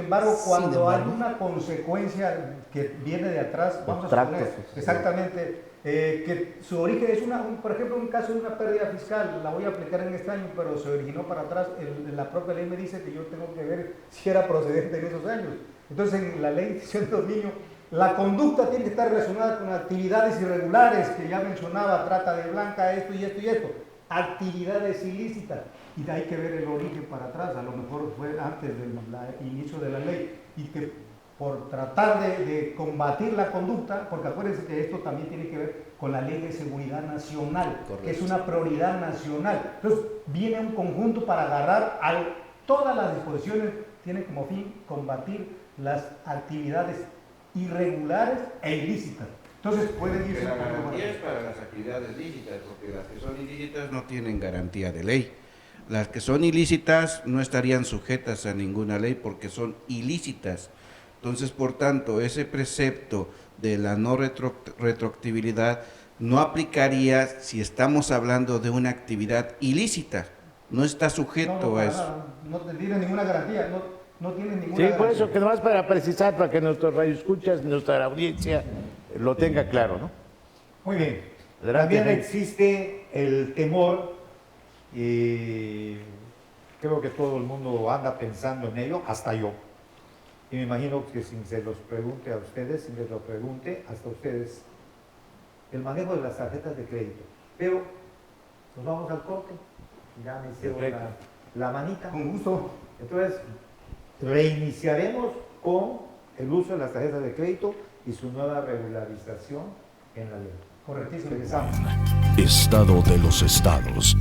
embargo, persona. cuando hay embargo. una consecuencia que viene de atrás, vamos a Tractos, suponer sí. exactamente que su origen es por ejemplo, un caso de una pérdida fiscal, la voy a aplicar en este año, pero se originó para atrás, la propia ley me dice que yo tengo que ver si era procedente en esos años. Entonces, en la ley de institución de dominio, la conducta tiene que estar relacionada con actividades irregulares, que ya mencionaba, trata de blanca, esto y esto y esto, actividades ilícitas. Y hay que ver el origen para atrás, a lo mejor fue antes del inicio de la ley, y que por tratar de combatir la conducta, porque acuérdense que esto también tiene que ver con la Ley de Seguridad Nacional, que es una prioridad nacional. Entonces, viene un conjunto para agarrar todas las disposiciones, tiene como fin combatir las actividades irregulares e ilícitas. Entonces, pueden irse... La garantía es para las actividades lícitas, porque las que son ilícitas no tienen garantía de ley. Las que son ilícitas no estarían sujetas a ninguna ley porque son ilícitas. Entonces, por tanto, ese precepto de la no retroactividad no aplicaría si estamos hablando de una actividad ilícita. No está sujeto a eso. No tiene ninguna garantía, no tiene ninguna Sí, por garantía. eso que nomás para precisar, para que nuestros radioescuchas, nuestra audiencia lo tenga claro, ¿no? Muy bien. Adelante, También Ney. existe el temor, y creo que todo el mundo anda pensando en ello, hasta yo. Y me imagino que si se los pregunte a ustedes, si les lo pregunte hasta ustedes, el manejo de las tarjetas de crédito. Pero nos vamos al corte, ya me hicieron Perfecto. la manita. Con gusto. Entonces, reiniciaremos con el uso de las tarjetas de crédito y su nueva regularización en la ley. Correctísimo. Regresamos. Estado de los estados.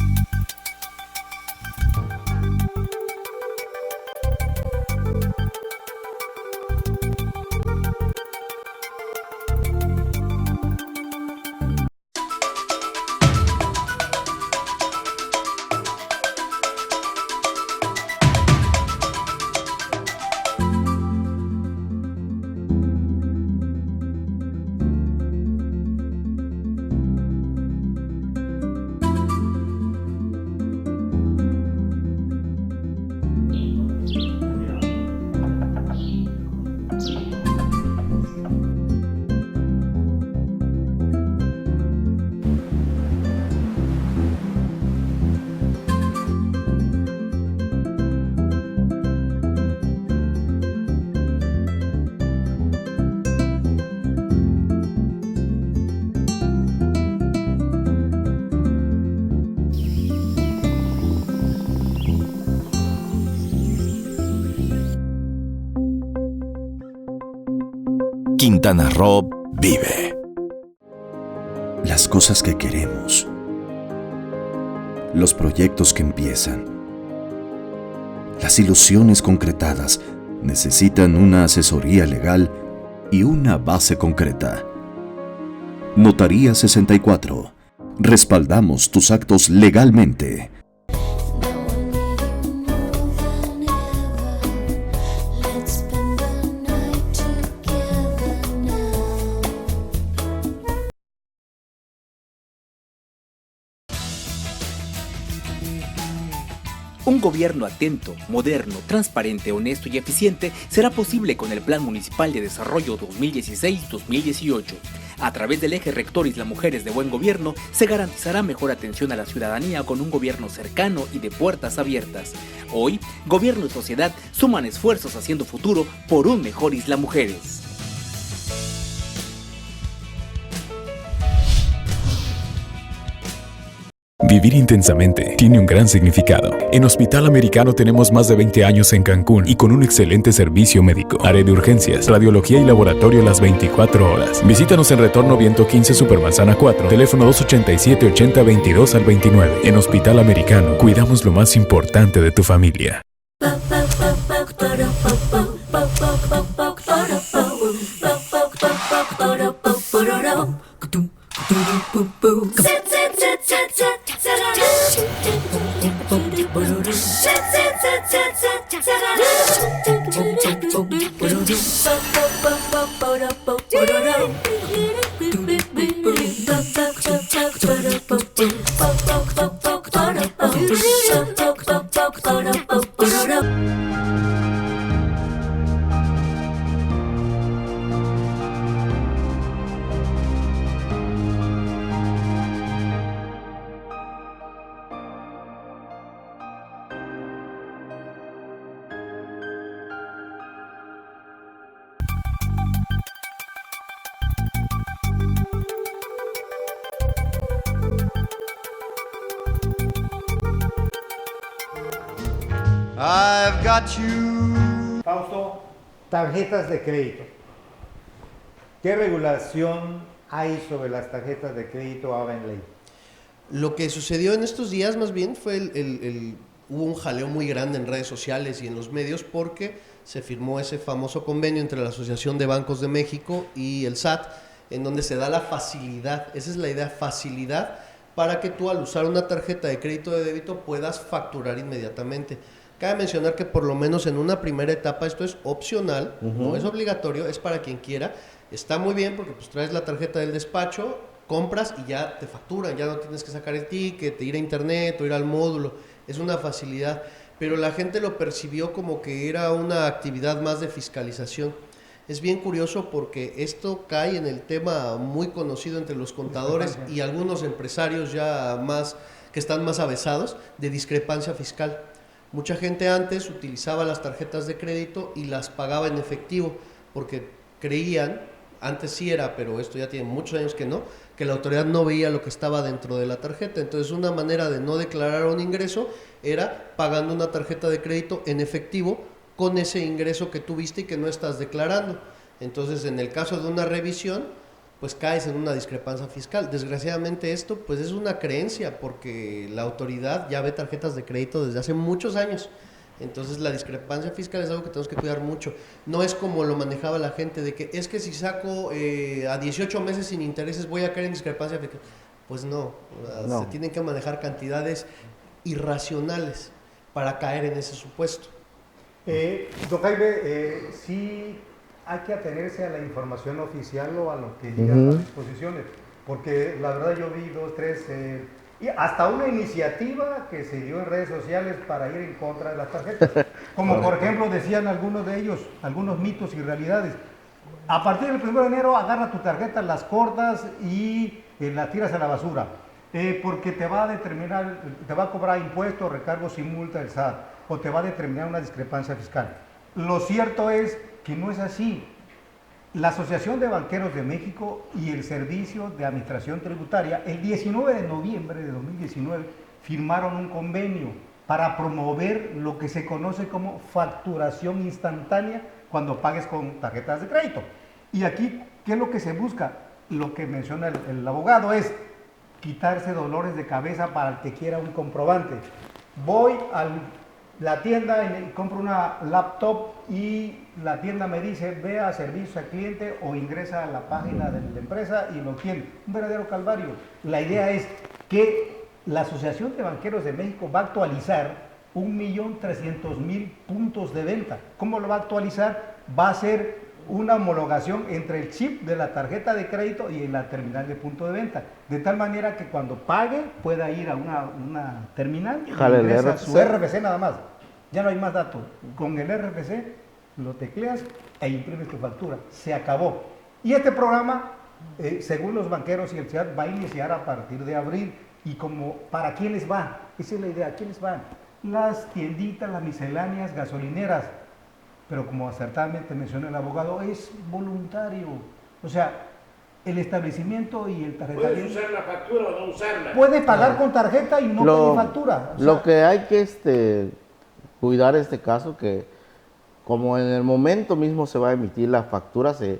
Quintana Roo vive. Las cosas que queremos. Los proyectos que empiezan. Las ilusiones concretadas necesitan una asesoría legal y una base concreta. Notaría 64. Respaldamos tus actos legalmente. Un gobierno atento, moderno, transparente, honesto y eficiente será posible con el Plan Municipal de Desarrollo 2016-2018. A través del eje rector Isla Mujeres de Buen Gobierno se garantizará mejor atención a la ciudadanía con un gobierno cercano y de puertas abiertas. Hoy, gobierno y sociedad suman esfuerzos haciendo futuro por un mejor Isla Mujeres. Vivir intensamente tiene un gran significado. En Hospital Americano tenemos más de 20 años en Cancún y con un excelente servicio médico. Área de urgencias, radiología y laboratorio las 24 horas. Visítanos en Retorno Viento 15 Supermanzana 4, teléfono 287-8022 al 29. En Hospital Americano, cuidamos lo más importante de tu familia. I've got you. Fausto, tarjetas de crédito. ¿Qué regulación hay sobre las tarjetas de crédito ahora en ley? Lo que sucedió en estos días más bien fue hubo un jaleo muy grande en redes sociales y en los medios porque se firmó ese famoso convenio entre la Asociación de Bancos de México y el SAT, en donde se da la facilidad, esa es la idea, facilidad para que tú al usar una tarjeta de crédito o de débito puedas facturar inmediatamente. Cabe mencionar que por lo menos en una primera etapa esto es opcional, no es obligatorio, es para quien quiera. Está muy bien porque pues traes la tarjeta del despacho, compras y ya te facturan, ya no tienes que sacar el ticket, ir a internet o ir al módulo, es una facilidad. Pero la gente lo percibió como que era una actividad más de fiscalización. Es bien curioso porque esto cae en el tema muy conocido entre los contadores y algunos empresarios ya más que están más avesados de discrepancia fiscal. Mucha gente antes utilizaba las tarjetas de crédito y las pagaba en efectivo porque creían, antes sí era, pero esto ya tiene muchos años que no, que la autoridad no veía lo que estaba dentro de la tarjeta. Entonces una manera de no declarar un ingreso era pagando una tarjeta de crédito en efectivo con ese ingreso que tuviste y que no estás declarando. Entonces en el caso de una revisión pues caes en una discrepancia fiscal. Desgraciadamente esto pues es una creencia porque la autoridad ya ve tarjetas de crédito desde hace muchos años. Entonces la discrepancia fiscal es algo que tenemos que cuidar mucho. No es como lo manejaba la gente de que es que si saco a 18 meses sin intereses voy a caer en discrepancia fiscal. Pues no, se tienen que manejar cantidades irracionales para caer en ese supuesto. Don Jaime, sí hay que atenerse a la información oficial o a lo que digan las disposiciones, porque la verdad yo vi 2, 3, y hasta una iniciativa que se dio en redes sociales para ir en contra de las tarjetas, como por ejemplo decían algunos de ellos, algunos mitos y realidades. A partir del 1 de enero agarra tu tarjeta, las cortas y las tiras a la basura, porque te va a cobrar impuestos, recargos y multa el SAT, o te va a determinar una discrepancia fiscal. Lo cierto es que no es así. La Asociación de Banqueros de México y el Servicio de Administración Tributaria, el 19 de noviembre de 2019, firmaron un convenio para promover lo que se conoce como facturación instantánea cuando pagues con tarjetas de crédito. Y aquí, ¿qué es lo que se busca? Lo que menciona el abogado es quitarse dolores de cabeza para el que quiera un comprobante. Voy a la tienda y compro una laptop y la tienda me dice ve a servicio al cliente o ingresa a la página de la empresa y lo obtiene. Un verdadero calvario. La idea es que la Asociación de Banqueros de México va a actualizar 1.300.000 puntos de venta. ¿Cómo lo va a actualizar? Va a ser una homologación entre el chip de la tarjeta de crédito y la terminal de punto de venta, de tal manera que cuando pague pueda ir a una terminal y ingresa su RFC nada más, ya no hay más datos, con el RFC lo tecleas e imprimes tu factura, se acabó. Y este programa, según los banqueros y el SAT, va a iniciar a partir de abril. Y como, ¿para quiénes va? Esa es la idea, ¿quiénes van? Las tienditas, las misceláneas, gasolineras. Pero como acertadamente mencionó el abogado, es voluntario. O sea, el establecimiento y el tarjetario... ¿Puedes usar la factura o no usarla? Puede pagar con tarjeta y no pedir factura. O sea, lo que hay que cuidar este caso, que como en el momento mismo se va a emitir la factura, se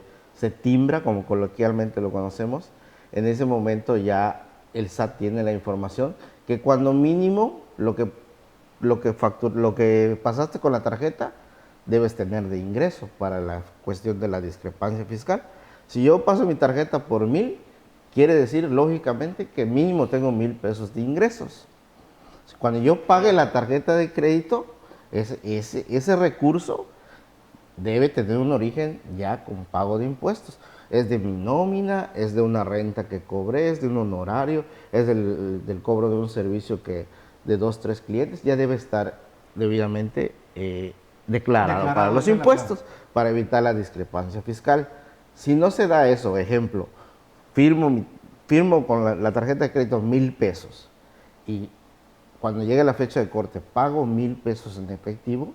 timbra, como coloquialmente lo conocemos, en ese momento ya el SAT tiene la información, que cuando mínimo lo que pasaste con la tarjeta, debes tener de ingreso para la cuestión de la discrepancia fiscal. Si yo paso mi tarjeta por 1,000, quiere decir lógicamente que mínimo tengo 1,000 pesos de ingresos. Cuando yo pague la tarjeta de crédito, ese recurso debe tener un origen ya con pago de impuestos. Es de mi nómina, es de una renta que cobré, es de un honorario, es del cobro de un servicio que de 2, 3 clientes, ya debe estar debidamente declarado para los impuestos, para evitar la discrepancia fiscal. Si no se da eso, ejemplo, firmo con la tarjeta de crédito 1,000 pesos y cuando llegue la fecha de corte pago 1,000 pesos en efectivo,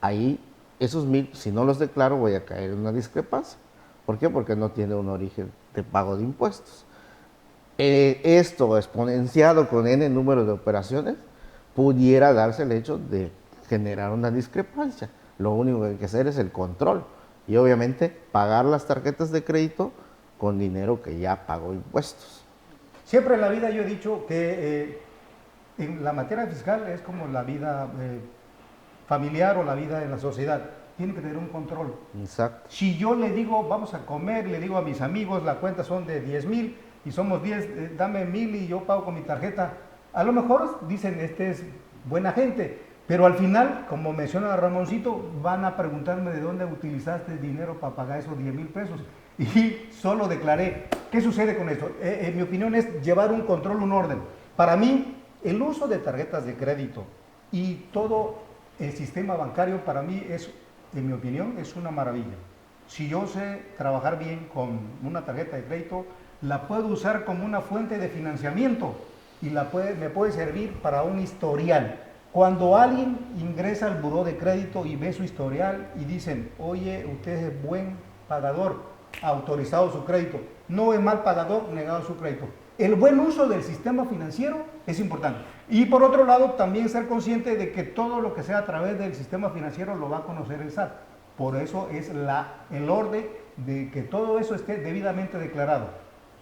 ahí esos 1,000, si no los declaro, voy a caer en una discrepancia. ¿Por qué? Porque no tiene un origen de pago de impuestos. Esto exponenciado con n número de operaciones pudiera darse el hecho de generar una discrepancia. Lo único que hay que hacer es el control y obviamente pagar las tarjetas de crédito con dinero que ya pagó impuestos. Siempre en la vida yo he dicho que en la materia fiscal es como la vida familiar o la vida en la sociedad. Tiene que tener un control. Exacto. Si yo le digo, vamos a comer, le digo a mis amigos, la cuenta son de 10,000 y somos 10, dame 1,000 y yo pago con mi tarjeta. A lo mejor dicen, este es buena gente, pero al final, como menciona Ramoncito, van a preguntarme de dónde utilizaste el dinero para pagar esos 10,000 pesos. Y solo declaré. ¿Qué sucede con esto? En mi opinión es llevar un control, un orden. Para mí, el uso de tarjetas de crédito y todo el sistema bancario, para mí es, en mi opinión, es una maravilla. Si yo sé trabajar bien con una tarjeta de crédito, la puedo usar como una fuente de financiamiento y me puede servir para un historial. Cuando alguien ingresa al buró de crédito y ve su historial y dicen, oye, usted es buen pagador, autorizado su crédito, no es mal pagador, negado su crédito. El buen uso del sistema financiero es importante. Y por otro lado, también ser consciente de que todo lo que sea a través del sistema financiero lo va a conocer el SAT. Por eso es el orden de que todo eso esté debidamente declarado.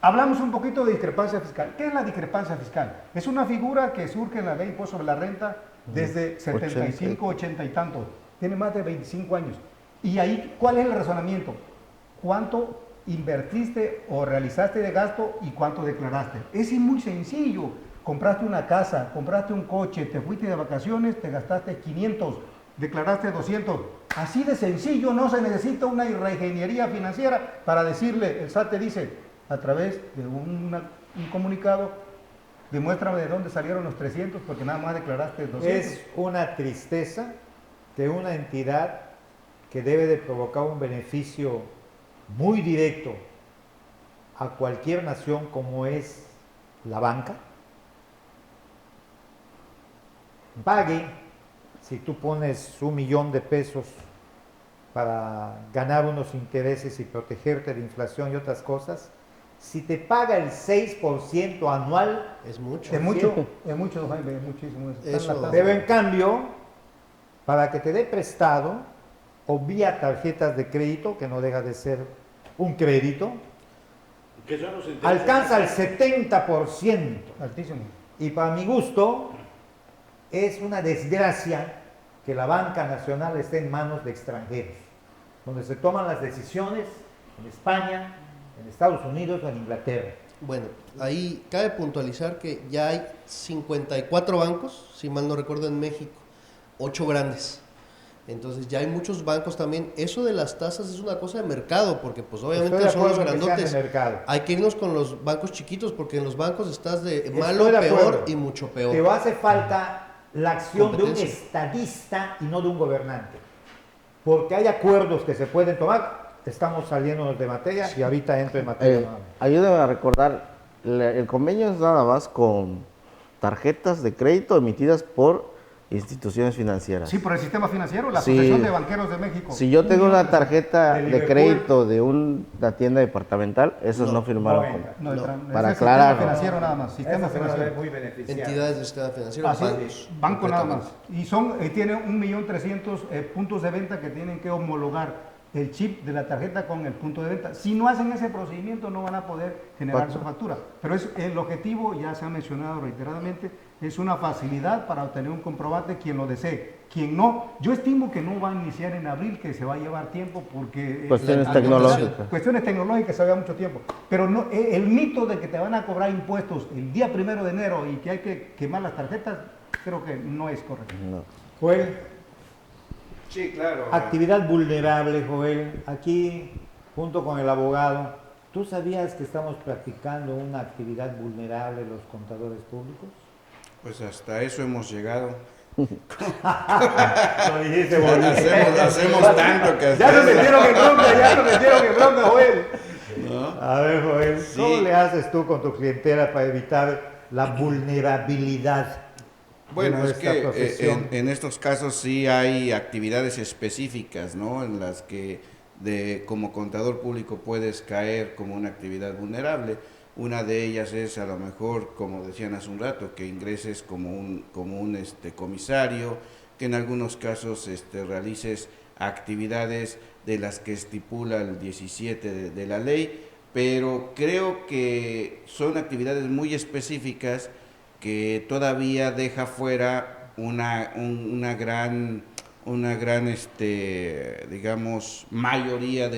Hablamos un poquito de discrepancia fiscal. ¿Qué es la discrepancia fiscal? Es una figura que surge en la ley impuesto sobre la renta desde 75, 80 y tanto. Tiene más de 25 años. Y ahí, ¿cuál es el razonamiento? ¿Cuánto invertiste o realizaste de gasto y cuánto declaraste? Es muy sencillo. Compraste una casa, compraste un coche, te fuiste de vacaciones, te gastaste 500, declaraste 200. Así de sencillo, no se necesita una reingeniería financiera para decirle, el SAT te dice, a través de un comunicado, demuéstrame de dónde salieron los 300 porque nada más declaraste 200. Es una tristeza que una entidad que debe de provocar un beneficio muy directo a cualquier nación como es la banca, pague, si tú pones 1,000,000 de pesos para ganar unos intereses y protegerte de inflación y otras cosas, si te paga el 6% anual, Es mucho. Es mucho, don Jaime, es muchísimo. Eso. pero en cambio, para que te dé prestado o vía tarjetas de crédito, que no deja de ser un crédito, alcanza el 70%. Altísimo. Y para mi gusto, es una desgracia que la banca nacional esté en manos de extranjeros, donde se toman las decisiones en España, en Estados Unidos o en Inglaterra. Bueno, ahí cabe puntualizar que ya hay 54 bancos, si mal no recuerdo, en México, 8 grandes. Entonces ya hay muchos bancos también. Eso de las tasas es una cosa de mercado, porque pues obviamente Estoy de son los acuerdo en que sean grandotes. de mercado. Hay que irnos con los bancos chiquitos, porque en los bancos estás de Estoy malo, de peor acuerdo. y mucho peor. Pero hace falta la acción de un Competencia. estadista y no de un gobernante. Porque hay acuerdos que se pueden tomar. Estamos saliéndonos de materia y ahorita entro en materia. nuevamente. Ayúdame a recordar, el convenio es nada más con tarjetas de crédito emitidas por instituciones financieras. Sí, por el sistema financiero, la Sí. Asociación de Banqueros de México. Si yo tengo una tarjeta de de Liverpool. crédito de una tienda departamental, esas no firmaron no con. entra. No, Para es el aclarar. sistema financiero nada más, sistema Eso se va a ver financiero. muy beneficiado. Entidades del sistema financiero, Así, bancos. banco nada más. completamente. Y tiene 1.300.000 puntos de venta que tienen que homologar el chip de la tarjeta con el punto de venta. Si no hacen ese procedimiento no van a poder generar su factura. Pero el objetivo, ya se ha mencionado reiteradamente, es una facilidad para obtener un comprobante quien lo desee. Quien no, yo estimo que no va a iniciar en abril, que se va a llevar tiempo porque... Cuestiones la- tecnológicas. Cuestiones tecnológicas se lleva mucho tiempo. Pero no, el mito de que te van a cobrar impuestos el día 1 de enero y que hay que quemar las tarjetas, creo que no es correcto. No. Joel, Sí, claro. Actividad vulnerable, Joel. Aquí, junto con el abogado, ¿tú sabías que estamos practicando una actividad vulnerable los contadores públicos? Pues hasta eso hemos llegado. Lo dijiste bonito. Hacemos tanto que Ya nos metieron en bronca, Joel. ¿no? A ver, Joel, Sí. ¿cómo le haces tú con tu clientela para evitar la vulnerabilidad? Bueno, de es nuestra que profesión? en estos casos sí hay actividades específicas, ¿no? En las que como contador público puedes caer como una actividad vulnerable. Una de ellas es a lo mejor, como decían hace un rato, que ingreses como un comisario, que en algunos casos realices actividades de las que estipula el 17 de la ley, pero creo que son actividades muy específicas que todavía deja fuera una gran digamos, mayoría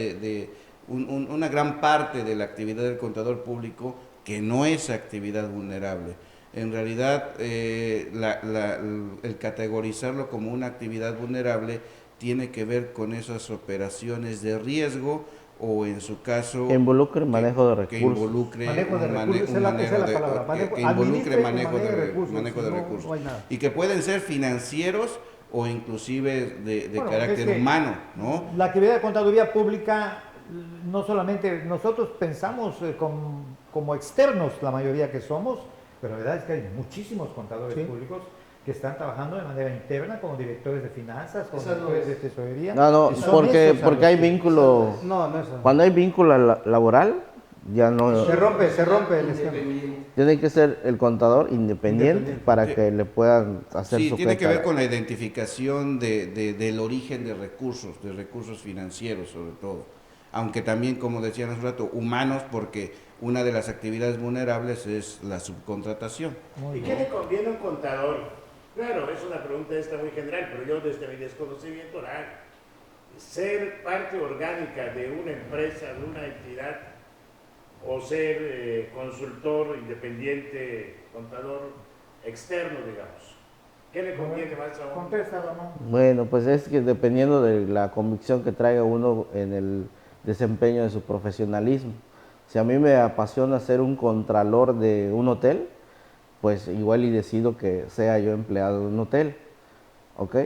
una gran parte de la actividad del contador público que no es actividad vulnerable. En realidad, el categorizarlo como una actividad vulnerable tiene que ver con esas operaciones de riesgo o en su caso Que involucre manejo de recursos. que involucre Manejo de un recursos, esa es la palabra. que involucre Administre manejo de si no, recursos no hay nada. y que pueden ser financieros o inclusive de Bueno, carácter es que humano, ¿no? La actividad de contaduría pública, no solamente nosotros pensamos como externos, la mayoría que somos, pero la verdad es que hay muchísimos contadores Sí. públicos que están trabajando de manera interna como directores de finanzas, como directores de tesorería. No, y son porque esos a porque los hay que- vínculo. No, no es. Cuando hay vínculo laboral, ya no. Se rompe el esquema. Tiene que ser el contador independiente para Sí. que le puedan hacer Sí, su tiene que cuenta. ver con la identificación del origen de recursos financieros sobre todo. Aunque también, como decían hace un rato, humanos, porque una de las actividades vulnerables es la subcontratación. ¿Y qué le conviene a un contador? Claro, es una pregunta esta muy general, pero yo desde mi desconocimiento la hago. Ser parte orgánica de una empresa, de una entidad, o ser consultor independiente, contador externo, digamos. ¿Qué le conviene más a un? Contesta, Ramón. Bueno, pues es que dependiendo de la convicción que traiga uno en el desempeño de su profesionalismo. Si a mí me apasiona ser un contralor de un hotel, pues igual y decido que sea yo empleado de un hotel, ¿ok?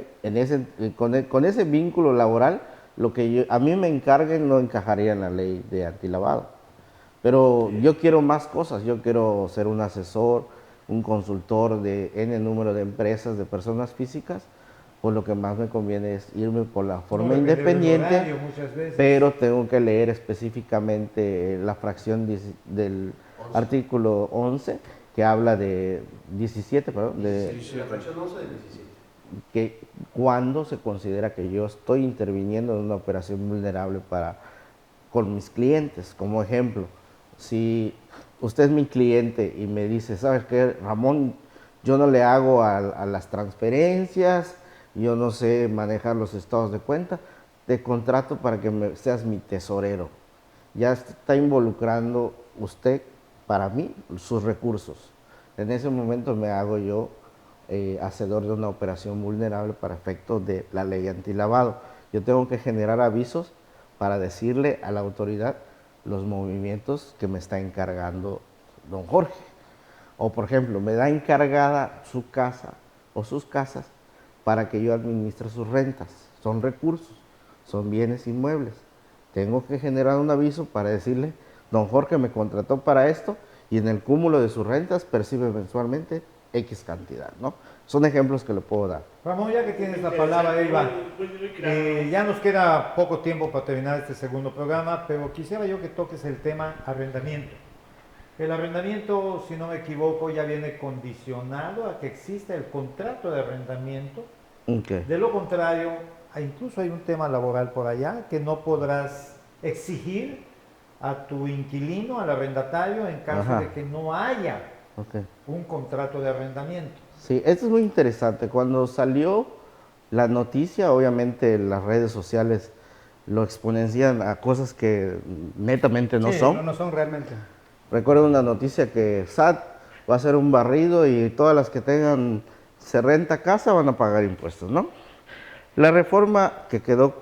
Con ese vínculo laboral, lo que a mí me encarguen no encajaría en la ley de antilavado. Pero yo quiero más cosas, yo quiero ser un asesor, un consultor de N número de empresas, de personas físicas, pues lo que más me conviene es irme por la forma No, depende del independiente, horario muchas veces. pero tengo que leer específicamente la fracción del artículo 11, que habla de 17, perdón, La fracción 11 del 17. que cuando se considera que yo estoy interviniendo en una operación vulnerable con mis clientes. Como ejemplo, si usted es mi cliente y me dice, ¿sabes qué, Ramón? Yo no le hago a las transferencias, yo no sé manejar los estados de cuenta, te contrato para que seas mi tesorero. Ya está involucrando usted, para mí, sus recursos. En ese momento me hago yo hacedor de una operación vulnerable para efectos de la ley antilavado. Yo tengo que generar avisos para decirle a la autoridad los movimientos que me está encargando don Jorge. O por ejemplo, me da encargada su casa o sus casas para que yo administre sus rentas. Son recursos, son bienes inmuebles. Tengo que generar un aviso para decirle, don Jorge me contrató para esto y en el cúmulo de sus rentas percibe mensualmente X cantidad, ¿no? Son ejemplos que le puedo dar. Ramón, ya que tienes la palabra, Iván, ya nos queda poco tiempo para terminar este segundo programa, pero quisiera yo que toques el tema arrendamiento. El arrendamiento, si no me equivoco, ya viene condicionado a que exista el contrato de arrendamiento. Okay. De lo contrario, incluso hay un tema laboral por allá que no podrás exigir a tu inquilino, al arrendatario, en caso Ajá. de que no haya Okay. un contrato de arrendamiento. Sí, esto es muy interesante. Cuando salió la noticia, obviamente las redes sociales lo exponencian a cosas que netamente no Sí, son. No son realmente. Recuerdo una noticia que SAT va a hacer un barrido y todas las que tengan se renta casa van a pagar impuestos, ¿no? La reforma que quedó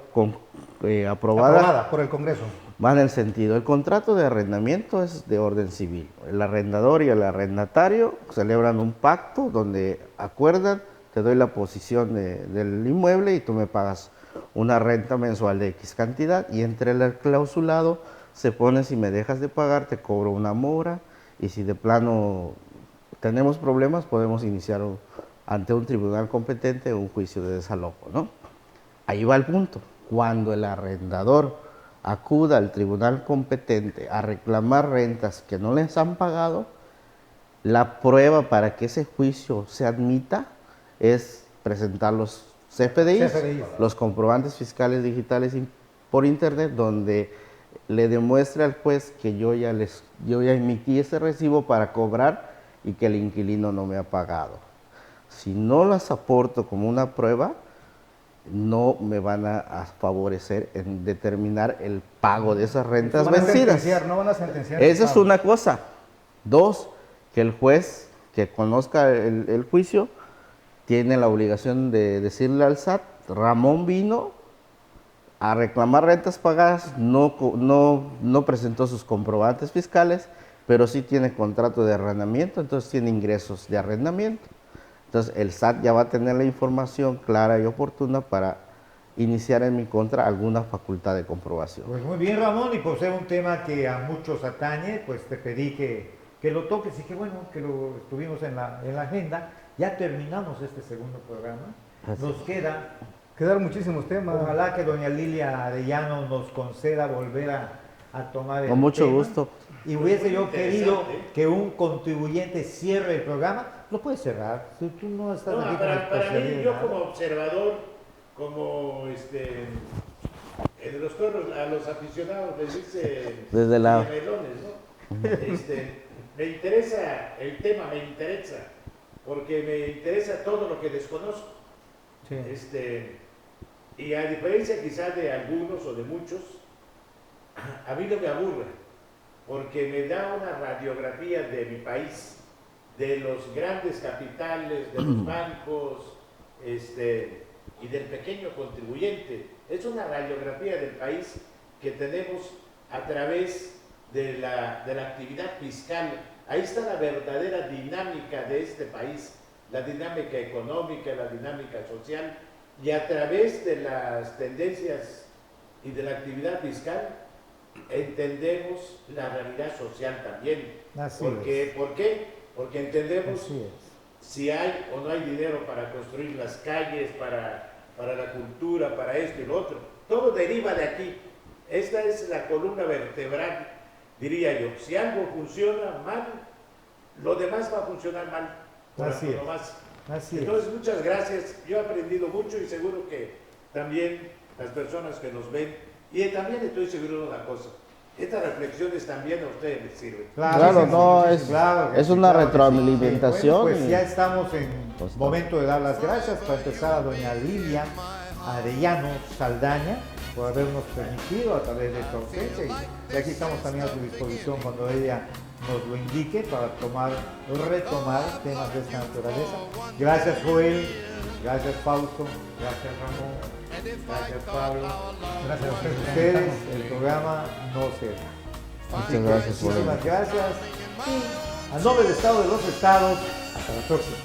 aprobada por el Congreso. va en el sentido, el contrato de arrendamiento es de orden civil. El arrendador y el arrendatario celebran un pacto donde acuerdan, te doy la posición del inmueble y tú me pagas una renta mensual de X cantidad, y entre el clausulado se pone: si me dejas de pagar te cobro una mora, y si de plano tenemos problemas podemos iniciar ante un tribunal competente un juicio de desalojo, ¿no? Ahí va el punto. Cuando el arrendador acuda al tribunal competente a reclamar rentas que no les han pagado, la prueba para que ese juicio se admita es presentar los CFDIs, los comprobantes fiscales digitales por internet, donde le demuestre al juez que yo ya emití ese recibo para cobrar y que el inquilino no me ha pagado. Si no las aporto como una prueba, no me van a favorecer en determinar el pago de esas rentas vencidas. No van a sentenciar. Esa es una cosa. Dos, que el juez que conozca el juicio tiene la obligación de decirle al SAT: Ramón vino a reclamar rentas pagadas, no presentó sus comprobantes fiscales, pero sí tiene contrato de arrendamiento, entonces tiene ingresos de arrendamiento. Entonces el SAT ya va a tener la información clara y oportuna para iniciar en mi contra alguna facultad de comprobación. Pues muy bien, Ramón, y por ser un tema que a muchos atañe, pues te pedí que lo toques, y que bueno, que lo estuvimos en la agenda. Ya terminamos este segundo programa. Nos quedaron muchísimos temas. Ojalá que doña Lilia Arellano nos conceda volver a tomar el Con mucho tema. gusto. Y hubiese yo querido que un contribuyente cierre el programa. Lo puedes cerrar. Si tú no estás aquí para mí, yo como observador, como de los toros, a los aficionados les dice desde la melones, ¿no? Me interesa el tema, porque me interesa todo lo que desconozco. Sí. Y a diferencia quizás de algunos o de muchos, a mí no me aburre, porque me da una radiografía de mi país, de los grandes capitales, de los bancos, y del pequeño contribuyente. Es una radiografía del país que tenemos a través de la actividad fiscal. Ahí está la verdadera dinámica de este país, la dinámica económica, la dinámica social, y a través de las tendencias y de la actividad fiscal entendemos la realidad social también. ¿Por qué? Porque entendemos si hay o no hay dinero para construir las calles, para la cultura, para esto y lo otro. Todo deriva de aquí. Esta es la columna vertebral, diría yo. Si algo funciona mal, lo demás va a funcionar mal. Entonces, muchas gracias. Yo he aprendido mucho y seguro que también las personas que nos ven, y también estoy seguro de una cosa: estas reflexiones también a ustedes les sirven. Es una retroalimentación. Bueno, pues ya estamos en momento de dar las gracias. Para empezar, a doña Lilia Arellano Saldaña por habernos permitido a través de esta ausencia, y aquí estamos también a su disposición cuando ella nos lo indique para retomar temas de esta naturaleza. Gracias, Joel, gracias, Fausto, gracias, Ramón, gracias, Pablo, gracias a ustedes. El programa no será. Muchas gracias. Muchísimas gracias, y a nombre del Estado de los Estados, hasta la próxima.